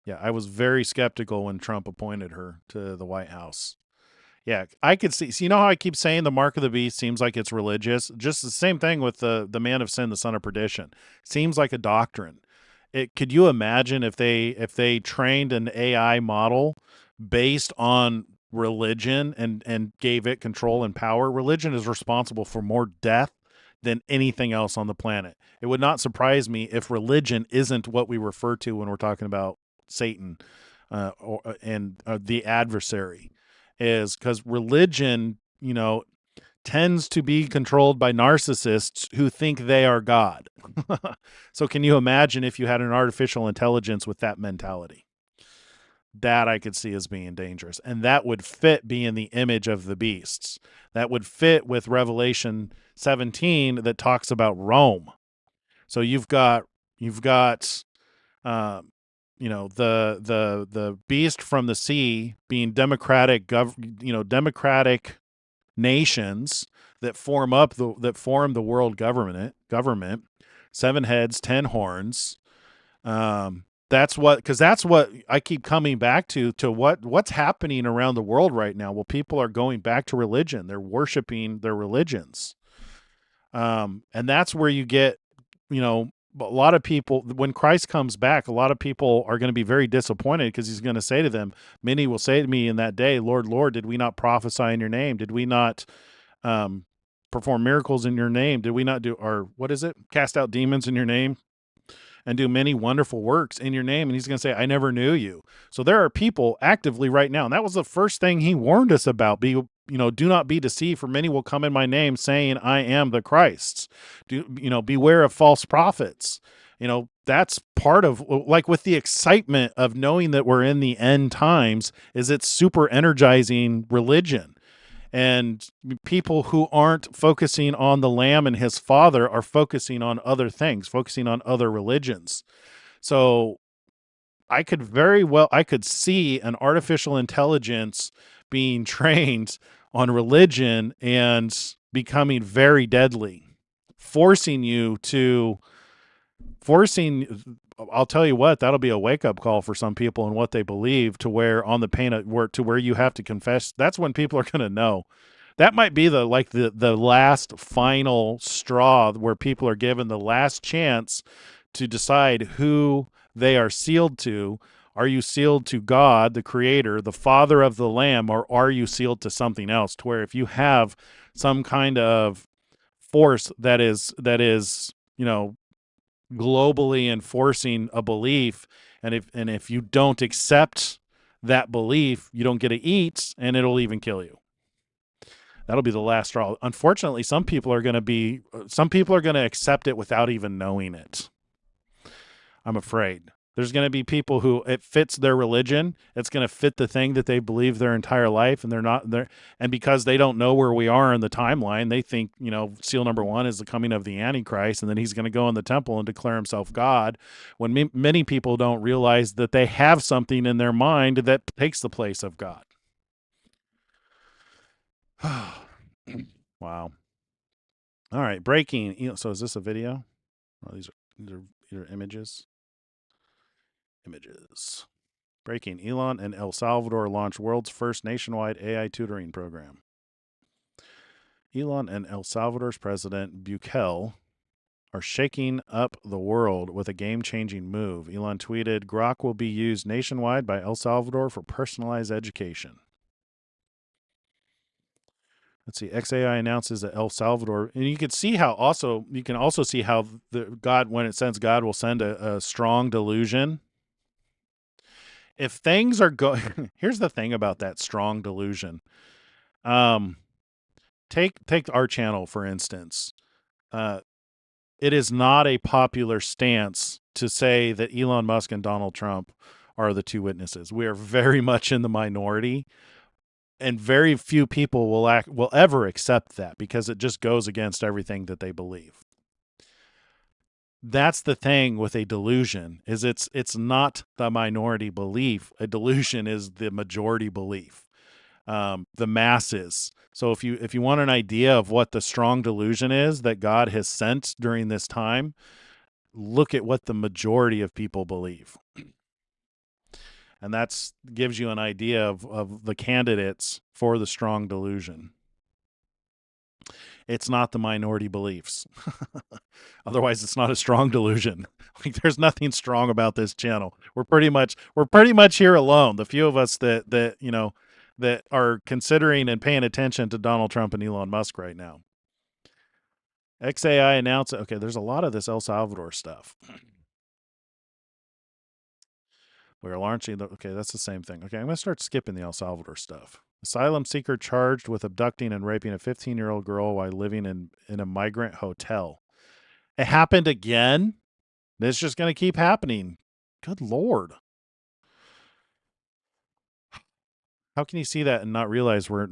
Yeah, I was very skeptical when Trump appointed her to the White House. Yeah, I could see. So you know how I keep saying the mark of the beast seems like it's religious? Just the same thing with the man of sin, the son of perdition. Seems like a doctrine. Could you imagine if they trained an AI model based on religion and gave it control and power? Religion is responsible for more death than anything else on the planet. It would not surprise me if religion isn't what we refer to when we're talking about Satan and the adversary, is because religion, tends to be controlled by narcissists who think they are God. So can you imagine if you had an artificial intelligence with that mentality? That I could see as being dangerous. And that would fit being the image of the beasts. That would fit with Revelation 17 that talks about Rome. So you've got the beast from the sea being democratic nations that form the world government, 7 heads, 10 horns. That's what I keep coming back to what's happening around the world right now. Well, people are going back to religion. They're worshiping their religions. And that's where you get, a lot of people, when Christ comes back, a lot of people are going to be very disappointed because he's going to say to them, many will say to me in that day, Lord, Lord, did we not prophesy in your name? Did we not perform miracles in your name? Did we not cast out demons in your name and do many wonderful works in your name? And he's going to say, I never knew you. So there are people actively right now. And that was the first thing he warned us about. Do not be deceived, for many will come in my name saying, I am the Christ. Beware of false prophets. That's part of, like, with the excitement of knowing that we're in the end times, is it's super energizing religion. And people who aren't focusing on the Lamb and his Father are focusing on other things, focusing on other religions. So I could see an artificial intelligence being trained on religion and becoming very deadly, I'll tell you what, that'll be a wake-up call for some people and what they believe, to where on the pain of where you have to confess. That's when people are going to know. That might be the last final straw, where people are given the last chance to decide who they are sealed to. Are you sealed to God, the Creator, the Father of the Lamb, or are you sealed to something else? To where if you have some kind of force that is globally enforcing a belief, and if you don't accept that belief, you don't get to eat, and it'll even kill you. That'll be the last straw. Unfortunately, some people are going to accept it without even knowing it. I'm afraid there's going to be people who it fits their religion. It's going to fit the thing that they believe their entire life, and they're not there. And because they don't know where we are in the timeline, they think, seal number 1 is the coming of the Antichrist, and then he's going to go in the temple and declare himself God, when many people don't realize that they have something in their mind that takes the place of God. Wow. All right, breaking. So is this a video? Oh, these are images. Images. Breaking. Elon and El Salvador launch world's first nationwide AI tutoring program. Elon and El Salvador's President Bukele are shaking up the world with a game-changing move. Elon tweeted, Grok will be used nationwide by El Salvador for personalized education. Let's see. XAI announces that El Salvador, and you can see how also, you can also see how the God, when it sends God, will send a strong delusion. If things are going, here's the thing about that strong delusion. Take our channel, for instance. It is not a popular stance to say that Elon Musk and Donald Trump are the two witnesses. We are very much in the minority, and very few people will ever accept that because it just goes against everything that they believe. That's the thing with a delusion, is it's not the minority belief. A delusion is the majority belief. The masses. So if you want an idea of what the strong delusion is that God has sent during this time, look at what the majority of people believe. And that's gives you an idea of the candidates for the strong delusion. It's not the minority beliefs. Otherwise, it's not a strong delusion. Like, there's nothing strong about this channel. We're pretty much here alone. The few of us that you know that are considering and paying attention to Donald Trump and Elon Musk right now. XAI announced, okay, there's a lot of this El Salvador stuff. We're launching okay, that's the same thing. Okay, I'm going to start skipping the El Salvador stuff. Asylum seeker charged with abducting and raping a 15-year-old girl while living in a migrant hotel. It happened again? It's just going to keep happening. Good Lord. How can you see that and not realize we're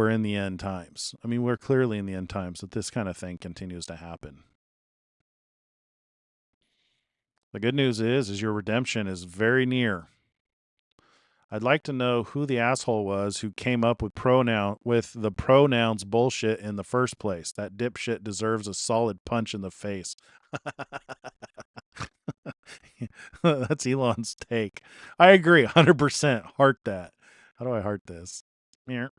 in the end times? I mean, we're clearly in the end times, that this kind of thing continues to happen. The good news is your redemption is very near. I'd like to know who the asshole was who came up with the pronouns bullshit in the first place. That dipshit deserves a solid punch in the face. That's Elon's take. I agree, 100%. Heart that. How do I heart this? Here.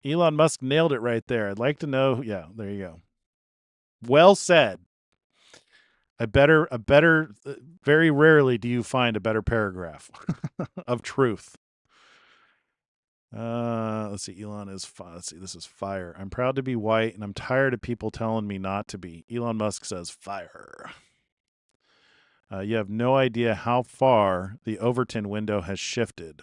Elon Musk nailed it right there. I'd like to know. Yeah, there you go. Well said. A better, very rarely do you find a better paragraph of truth. Let's see. Elon is, let's see. This is fire. I'm proud to be white and I'm tired of people telling me not to be. Elon Musk says fire. You have no idea how far the Overton window has shifted.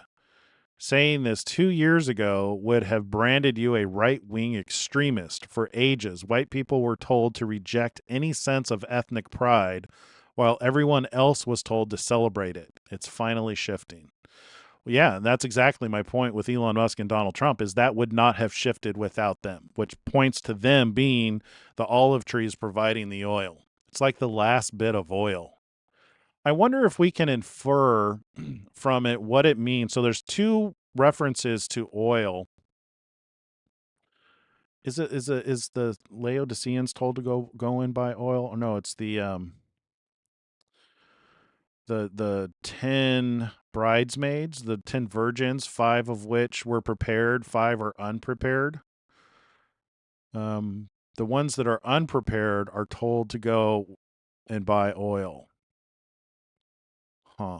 Saying this 2 years ago would have branded you a right-wing extremist. For ages, white people were told to reject any sense of ethnic pride, while everyone else was told to celebrate it. It's finally shifting. Well, yeah, and that's exactly my point with Elon Musk and Donald Trump, is that would not have shifted without them, which points to them being the olive trees providing the oil. It's like the last bit of oil. I wonder if we can infer from it what it means. So there's two references to oil. Is the Laodiceans told to go in by oil? Or no, it's the 10 bridesmaids, the 10 virgins, 5 of which were prepared, 5 are unprepared. The ones that are unprepared are told to go and buy oil. Huh.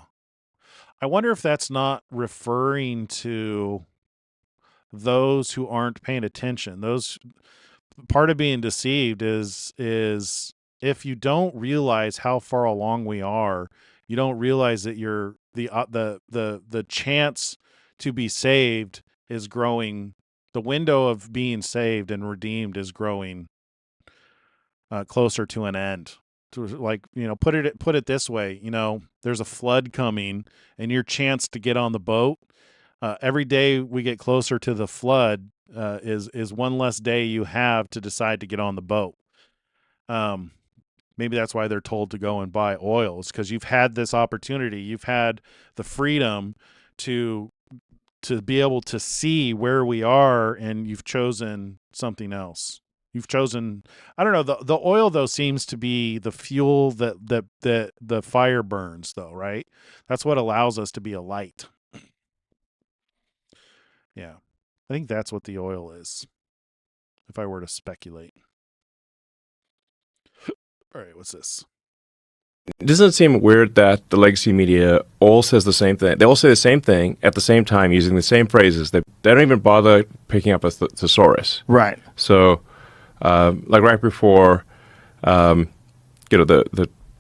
I wonder if that's not referring to those who aren't paying attention. Those, part of being deceived is if you don't realize how far along we are, you don't realize that you're the chance to be saved is growing. The window of being saved and redeemed is growing closer to an end. To, like, put it this way, there's a flood coming and your chance to get on the boat, every day we get closer to the flood is one less day you have to decide to get on the boat. Maybe that's why they're told to go and buy oil. It's because you've had this opportunity. You've had the freedom to be able to see where we are, and you've chosen something else. You've chosen, I don't know, the oil, though, seems to be the fuel that the fire burns, though, right? That's what allows us to be a light. Yeah. I think that's what the oil is, if I were to speculate. All right, what's this? Doesn't it seem weird that the legacy media all says the same thing? They all say the same thing at the same time using the same phrases. They don't even bother picking up a thesaurus. Right. So, like right before, the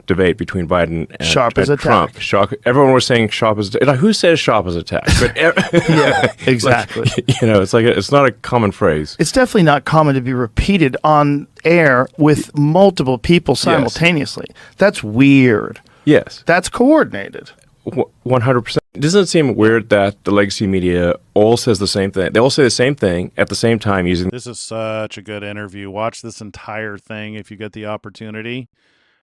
debate between Biden and, Sharp as and attack. Trump. Everyone was saying sharp as attack. Like, who says sharp as attack? But yeah, exactly. Like, it's like it's not a common phrase. It's definitely not common to be repeated on air with multiple people simultaneously. Yes. That's weird. Yes. That's coordinated. 100%. Doesn't it seem weird that the legacy media all says the same thing? They all say the same thing at the same time using... This is such a good interview. Watch this entire thing if you get the opportunity.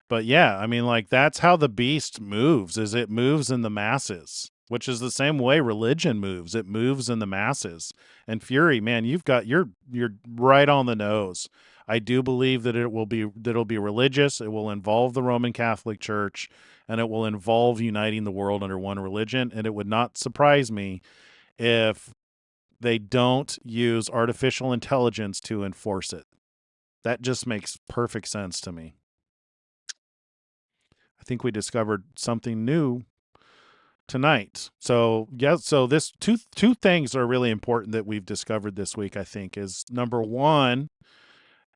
But yeah, I mean, like, that's how the beast moves, is it moves in the masses, which is the same way religion moves. It moves in the masses. And Fury, man, you're right on the nose. I do believe that it'll be religious. It will involve the Roman Catholic Church, and it will involve uniting the world under one religion. And it would not surprise me if they don't use artificial intelligence to enforce it. That just makes perfect sense to me. I think we discovered something new tonight. So this two things are really important that we've discovered this week, I think, is number one,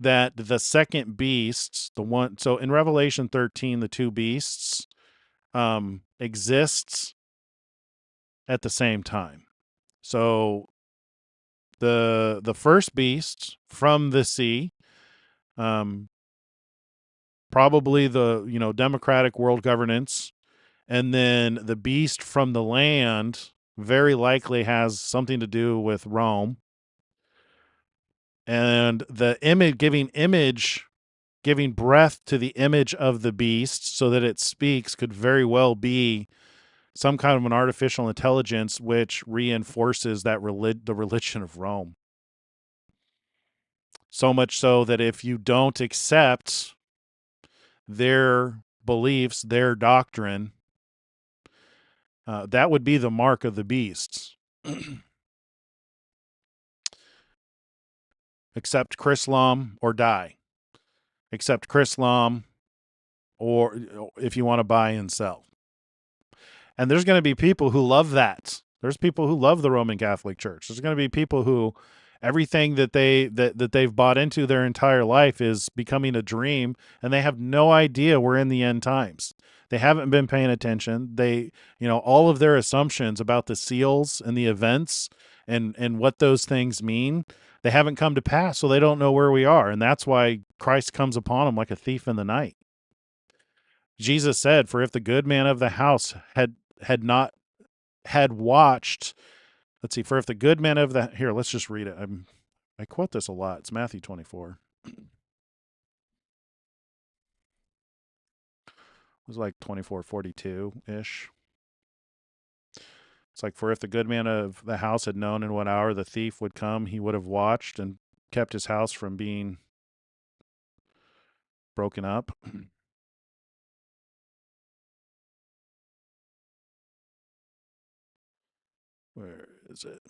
that the second beast, so in Revelation 13, the two beasts exists at the same time. So the first beast from the sea, probably the democratic world governance, and then the beast from the land very likely has something to do with Rome. And the giving breath to the image of the beast so that it speaks could very well be some kind of an artificial intelligence which reinforces that the religion of Rome. So much so that if you don't accept their beliefs, their doctrine, that would be the mark of the beast. Accept Chrislam or die. Accept Chrislam, or if you want to buy and sell. And there's going to be people who love that. There's people who love the Roman Catholic Church. There's going to be people who everything that they've bought into their entire life is becoming a dream, and they have no idea we're in the end times. They haven't been paying attention. All of their assumptions about the seals and the events and what those things mean, they haven't come to pass, so they don't know where we are. And that's why Christ comes upon them like a thief in the night. Jesus said, for if the good man of the house had watched, let's see, for if the good man of the, here, let's just read it. I quote this a lot. It's Matthew 24. It was like 24:42-ish. It's like, for if the good man of the house had known in what hour the thief would come, he would have watched and kept his house from being broken up. Where is it?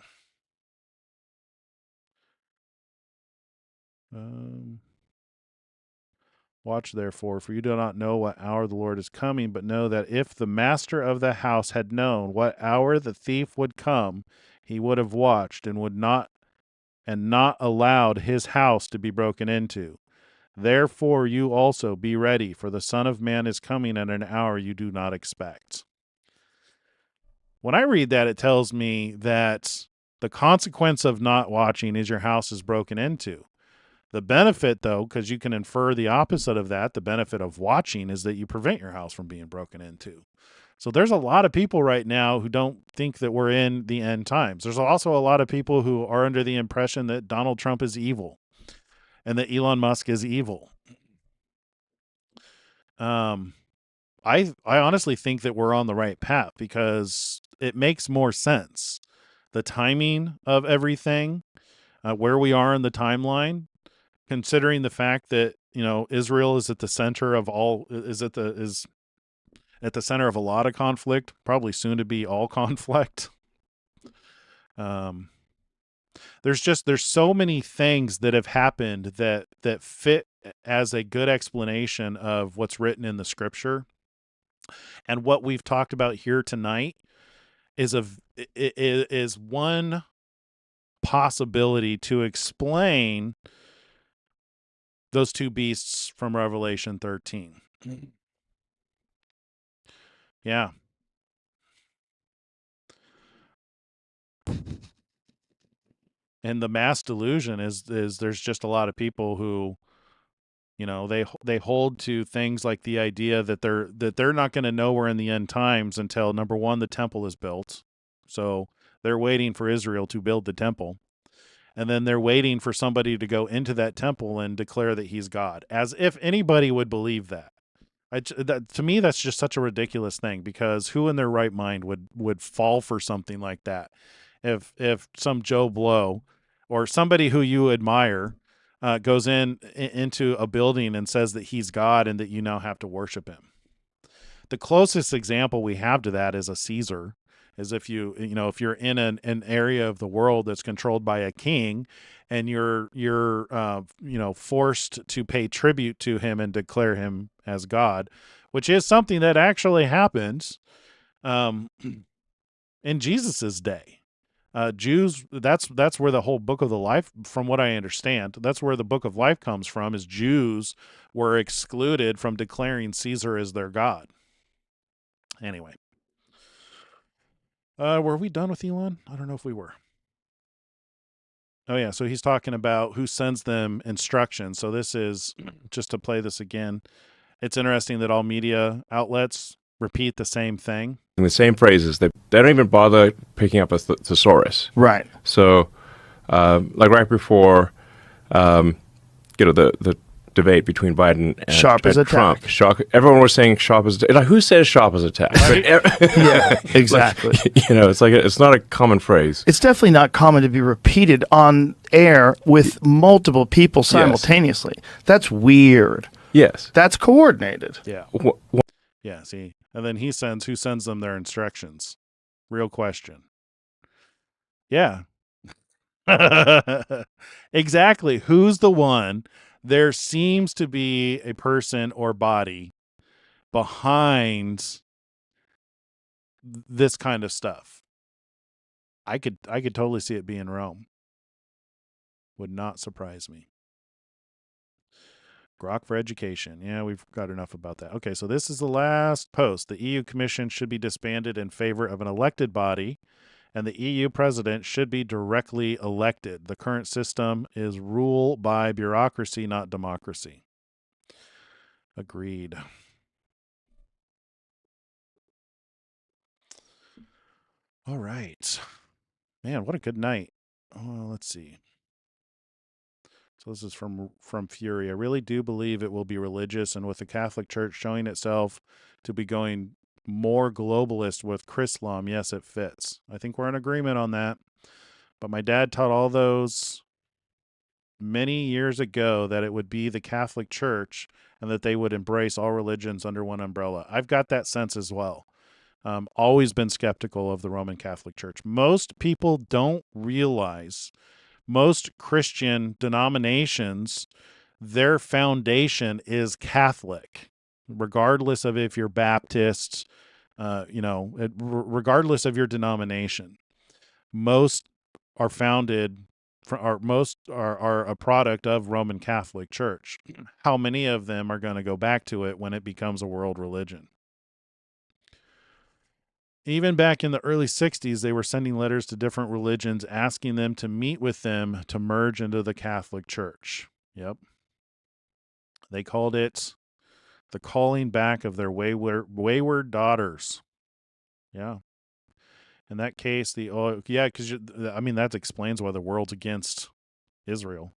Watch therefore, for you do not know what hour the Lord is coming, but know that if the master of the house had known what hour the thief would come, he would have watched and not allowed his house to be broken into. Therefore you also be ready, for the Son of Man is coming at an hour you do not expect. When I read that, it tells me that the consequence of not watching is your house is broken into. The benefit, though, because you can infer the opposite of that, the benefit of watching is that you prevent your house from being broken into. So there's a lot of people right now who don't think that we're in the end times. There's also a lot of people who are under the impression that Donald Trump is evil and that Elon Musk is evil. I honestly think that we're on the right path because it makes more sense. The timing of everything, where we are in the timeline, considering the fact that, Israel is at the center of is at the center of a lot of conflict, probably soon to be all conflict. There's so many things that have happened that fit as a good explanation of what's written in the scripture. And what we've talked about here tonight is one possibility to explain those two beasts from Revelation 13. Yeah. And the mass delusion is there's just a lot of people who, they hold to things like the idea that they're not going to know we're in the end times until, number one, the temple is built. So they're waiting for Israel to build the temple. And then they're waiting for somebody to go into that temple and declare that he's God, as if anybody would believe that. To me, that's just such a ridiculous thing, because who in their right mind would fall for something like that? If some Joe Blow or somebody who you admire goes into a building and says that he's God and that you now have to worship him. The closest example we have to that is a Caesar. Is if you're in an area of the world that's controlled by a king, and you're forced to pay tribute to him and declare him as God, which is something that actually happened in Jesus's day. Jews, that's where the whole book of the life, from what I understand, that's where the book of life comes from, is Jews were excluded from declaring Caesar as their God. Anyway. Were we done with Elon? I don't know if we were. Oh, yeah. So he's talking about who sends them instructions. So this is, just to play this again, it's interesting that all media outlets repeat the same thing. In the same phrases. They don't even bother picking up a thesaurus. Right. So, like right before, the debate between Biden and, sharp as and Trump. Everyone was saying sharp as like, who says sharp as a tack? Yeah, exactly. Like, it's not a common phrase. It's definitely not common to be repeated on air with multiple people simultaneously. Yes. That's weird. Yes. That's coordinated. Yeah. Yeah, see. And then who sends them their instructions? Real question. Yeah. Exactly. Who's the one? There seems to be a person or body behind this kind of stuff. I could totally see it being Rome. Would not surprise me. Grok for education. Yeah, we've got enough about that. Okay, so this is the last post. The EU Commission should be disbanded in favor of an elected body, and the EU president should be directly elected. The current system is rule by bureaucracy, not democracy. Agreed. All right. Man, what a good night. Oh, let's see. So this is from Fury. I really do believe it will be religious, and with the Catholic Church showing itself to be going more globalist with Chrislam, yes, it fits. I think we're in agreement on that. But my dad taught all those many years ago that it would be the Catholic Church and that they would embrace all religions under one umbrella. I've got that sense as well. Always been skeptical of the Roman Catholic Church. Most people don't realize most Christian denominations, their foundation is Catholic, regardless of if you're Baptist, regardless of your denomination. Most are founded, most are a product of Roman Catholic Church. How many of them are going to go back to it when it becomes a world religion? Even back in the early 60s, they were sending letters to different religions asking them to meet with them to merge into the Catholic Church. Yep. They called it the calling back of their wayward daughters. Yeah. In that case, because that explains why the world's against Israel.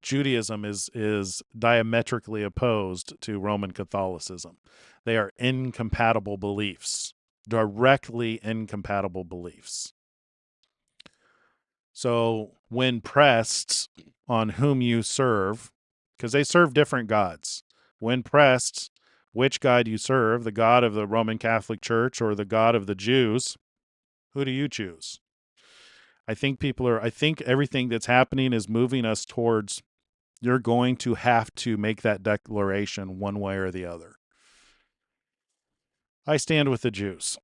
Judaism is diametrically opposed to Roman Catholicism. They are incompatible beliefs. Directly incompatible beliefs. So when pressed on whom you serve, because they serve different gods, when pressed which God you serve, the God of the Roman Catholic Church or the God of the Jews, who do you choose? I think everything that's happening is moving us towards You're going to have to make that declaration one way or the other. I stand with the Jews.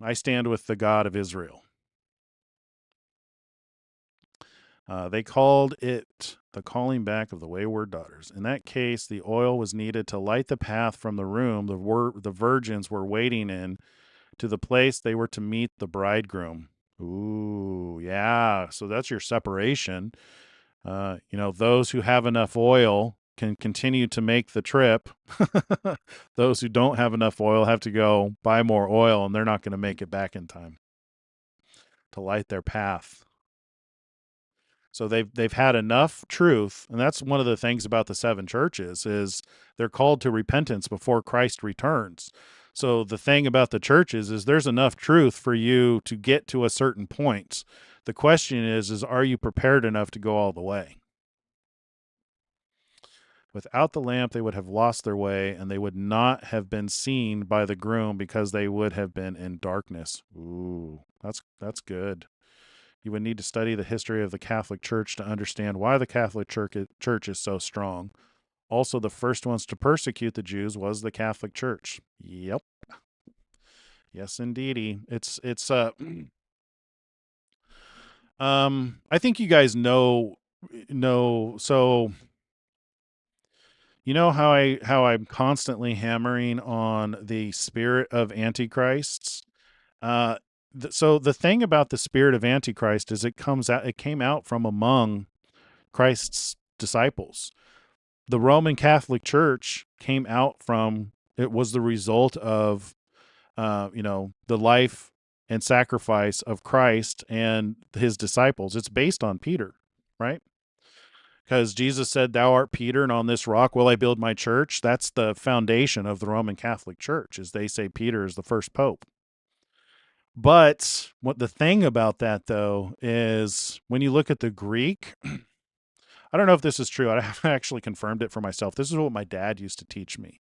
I stand with the God of Israel. They called it the calling back of the wayward daughters. In that case, the oil was needed to light the path from the room the virgins were waiting in to the place they were to meet the bridegroom. Ooh, yeah. So that's your separation. Those who have enough oil can continue to make the trip. Those who don't have enough oil have to go buy more oil, and they're not going to make it back in time to light their path. So they've had enough truth, and that's one of the things about the seven churches is they're called to repentance before Christ returns. So the thing about the churches is there's enough truth for you to get to a certain point. The question is are you prepared enough to go all the way? Without the lamp, they would have lost their way, and they would not have been seen by the groom because they would have been in darkness. Ooh, that's good. You would need to study the history of the Catholic Church to understand why the Catholic Church is so strong. Also, the first ones to persecute the Jews was the Catholic Church. Yep. Yes, indeedy. It's I think you guys know so you know how I'm constantly hammering on the spirit of antichrists. So the thing about the spirit of Antichrist is it came out from among Christ's disciples. The Roman Catholic Church came out from, it was the result of, the life and sacrifice of Christ and his disciples. It's based on Peter, right? Because Jesus said, "Thou art Peter, and on this rock will I build my church." That's the foundation of the Roman Catholic Church, is they say Peter is the first pope. But what the thing about that, though, is when you look at the Greek, I don't know if this is true. I haven't actually confirmed it for myself. This is what my dad used to teach me.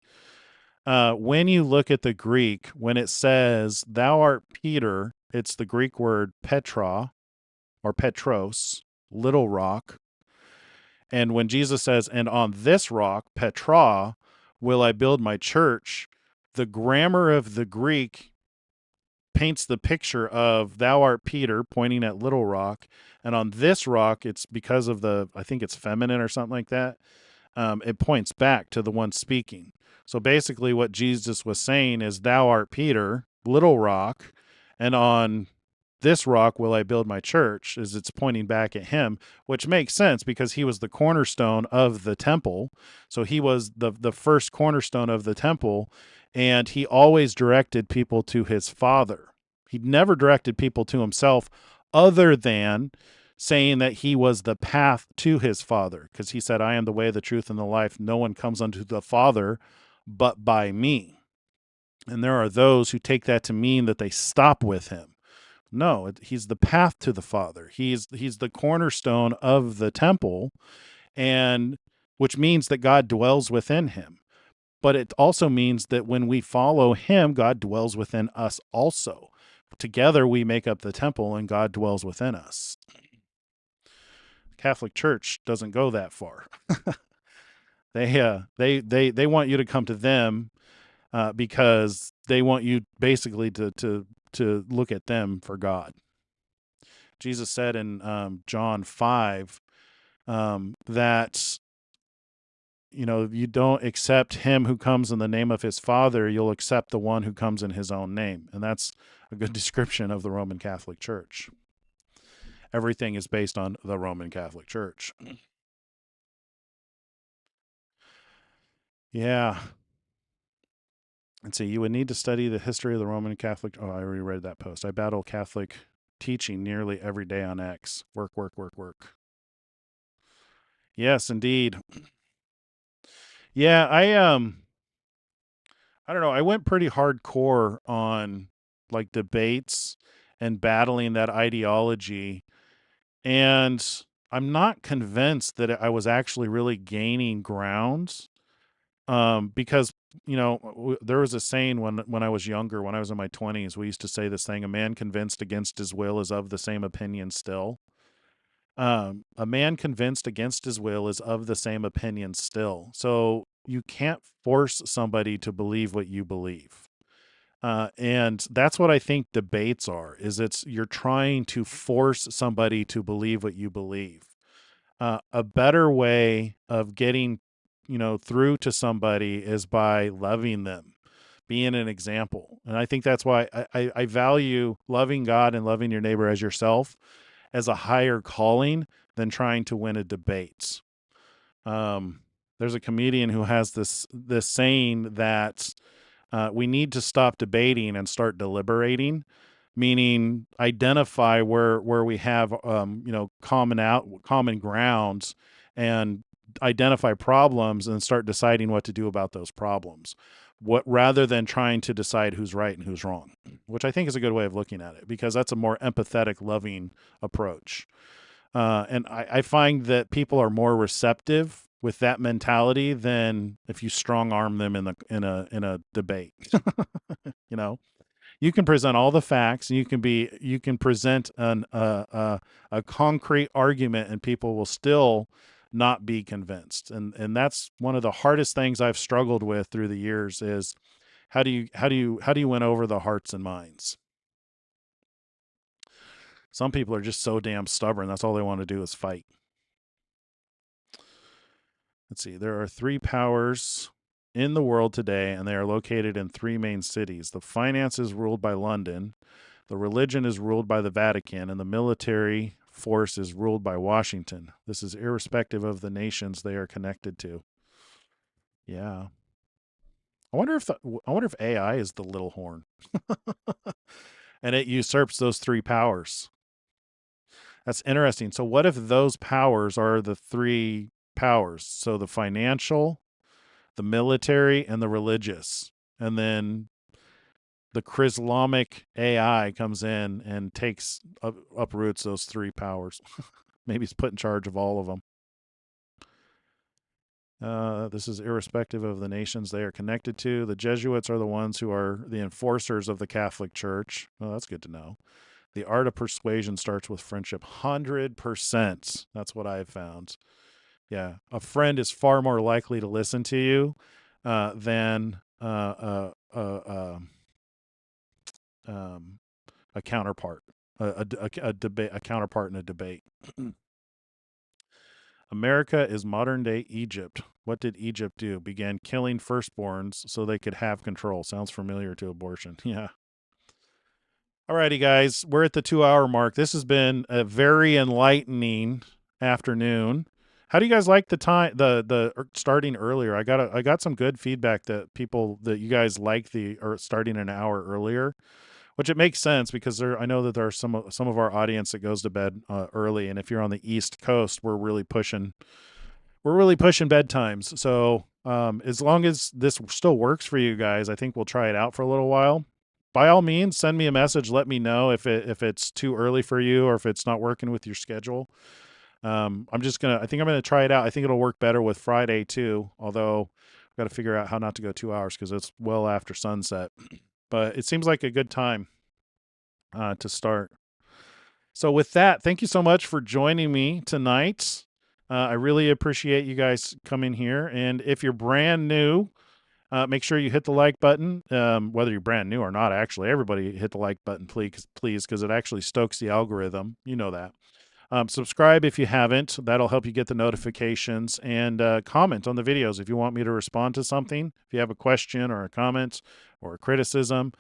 When you look at the Greek, when it says, "Thou art Peter," it's the Greek word Petra or Petros, little rock. And when Jesus says, "And on this rock, Petra, will I build my church," the grammar of the Greek paints the picture of "Thou art Peter," pointing at little rock, and on this rock, it's because of I think it's feminine or something like that. It points back to the one speaking. So basically what Jesus was saying is, "Thou art Peter, little rock, and on this rock will I build my church," is it's pointing back at him, which makes sense because he was the cornerstone of the temple. So he was the first cornerstone of the temple, and he always directed people to his Father. He never directed people to himself other than saying that he was the path to his Father, because he said, "I am the way, the truth, and the life. No one comes unto the Father but by me." And there are those who take that to mean that they stop with him. No, he's the path to the Father. He's the cornerstone of the temple, and which means that God dwells within him. But it also means that when we follow him, God dwells within us also. Together we make up the temple, and God dwells within us. Catholic Church doesn't go that far. They want you to come to them because they want you basically to look at them for God. Jesus said in John 5 that you don't accept him who comes in the name of his Father, you'll accept the one who comes in his own name. And that's a good description of the Roman Catholic Church. Everything is based on the Roman Catholic Church. Yeah. And so you would need to study the history of the Roman Catholic. Oh, I already read that post. I battle Catholic teaching nearly every day on X. Work, work, work, work. Yes, indeed. Yeah, I don't know. I went pretty hardcore on like debates and battling that ideology, and I'm not convinced that I was actually really gaining ground. Because there was a saying when I was younger, when I was in my 20s, we used to say this thing: "A man convinced against his will is of the same opinion still." A man convinced against his will is of the same opinion still. So you can't force somebody to believe what you believe. And that's what I think debates are, is you're trying to force somebody to believe what you believe. A better way of getting, through to somebody is by loving them, being an example. And I think that's why I value loving God and loving your neighbor as yourself as a higher calling than trying to win a debate. There's a comedian who has this saying that we need to stop debating and start deliberating, meaning identify where we have common grounds, and identify problems and start deciding what to do about those problems. Rather than trying to decide who's right and who's wrong, which I think is a good way of looking at it, because that's a more empathetic, loving approach. And I find that people are more receptive with that mentality than if you strong arm them in a debate. You can present all the facts, and you can present a concrete argument, and people will still not be convinced. And that's one of the hardest things I've struggled with through the years, is how do you win over the hearts and minds? Some people are just so damn stubborn. That's all they want to do is fight. Let's see. There are 3 powers in the world today, and they are located in 3 main cities. The finance is ruled by London, the religion is ruled by the Vatican, and the military force is ruled by Washington. This is irrespective of the nations they are connected to. Yeah. I wonder if AI is the little horn. And it usurps those 3 powers. That's interesting. So what if those powers are the 3 powers? So the financial, the military, and the religious. And then the Chrislamic AI comes in and uproots those 3 powers. Maybe it's put in charge of all of them. This is irrespective of the nations they are connected to. The Jesuits are the ones who are the enforcers of the Catholic Church. Well, that's good to know. The art of persuasion starts with friendship. 100%. That's what I've found. Yeah. A friend is far more likely to listen to you than a counterpart, a counterpart in a debate. America is modern day Egypt. What did Egypt do? Began killing firstborns so they could have control. Sounds familiar to abortion. Yeah. Alrighty, guys, we're at the 2-hour mark. This has been a very enlightening afternoon. How do you guys like the time, the starting earlier? I got some good feedback that you guys like starting an hour earlier, which it makes sense, because I know that there are some of our audience that goes to bed early, and if you're on the East Coast, we're really pushing bedtimes. So as long as this still works for you guys, I think we'll try it out for a little while. By all means, send me a message. Let me know if it's too early for you, or if it's not working with your schedule. I think I'm gonna try it out. I think it'll work better with Friday too, although I've got to figure out how not to go 2 hours, because it's well after sunset. But it seems like a good time to start. So with that, thank you so much for joining me tonight. I really appreciate you guys coming here. And if you're brand new, make sure you hit the like button, whether you're brand new or not. Actually, everybody hit the like button, please, because it actually stokes the algorithm. You know that. Subscribe if you haven't. That'll help you get the notifications, and comment on the videos if you want me to respond to something. If you have a question or a comment or a criticism.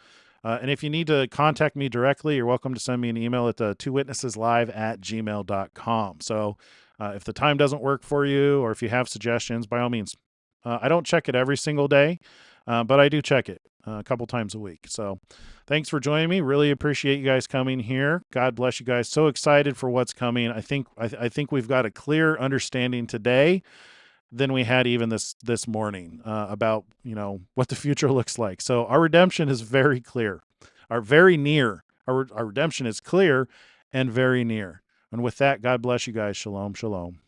And if you need to contact me directly, you're welcome to send me an email at twowitnesseslive@gmail.com. So if the time doesn't work for you, or if you have suggestions, by all means. I don't check it every single day, but I do check it a couple times a week. So thanks for joining me. Really appreciate you guys coming here. God bless you guys. So excited for what's coming. I think we've got a clear understanding today than we had even this morning about what the future looks like. So our redemption is very clear, very near. Our redemption is clear and very near. And with that, God bless you guys. Shalom, shalom.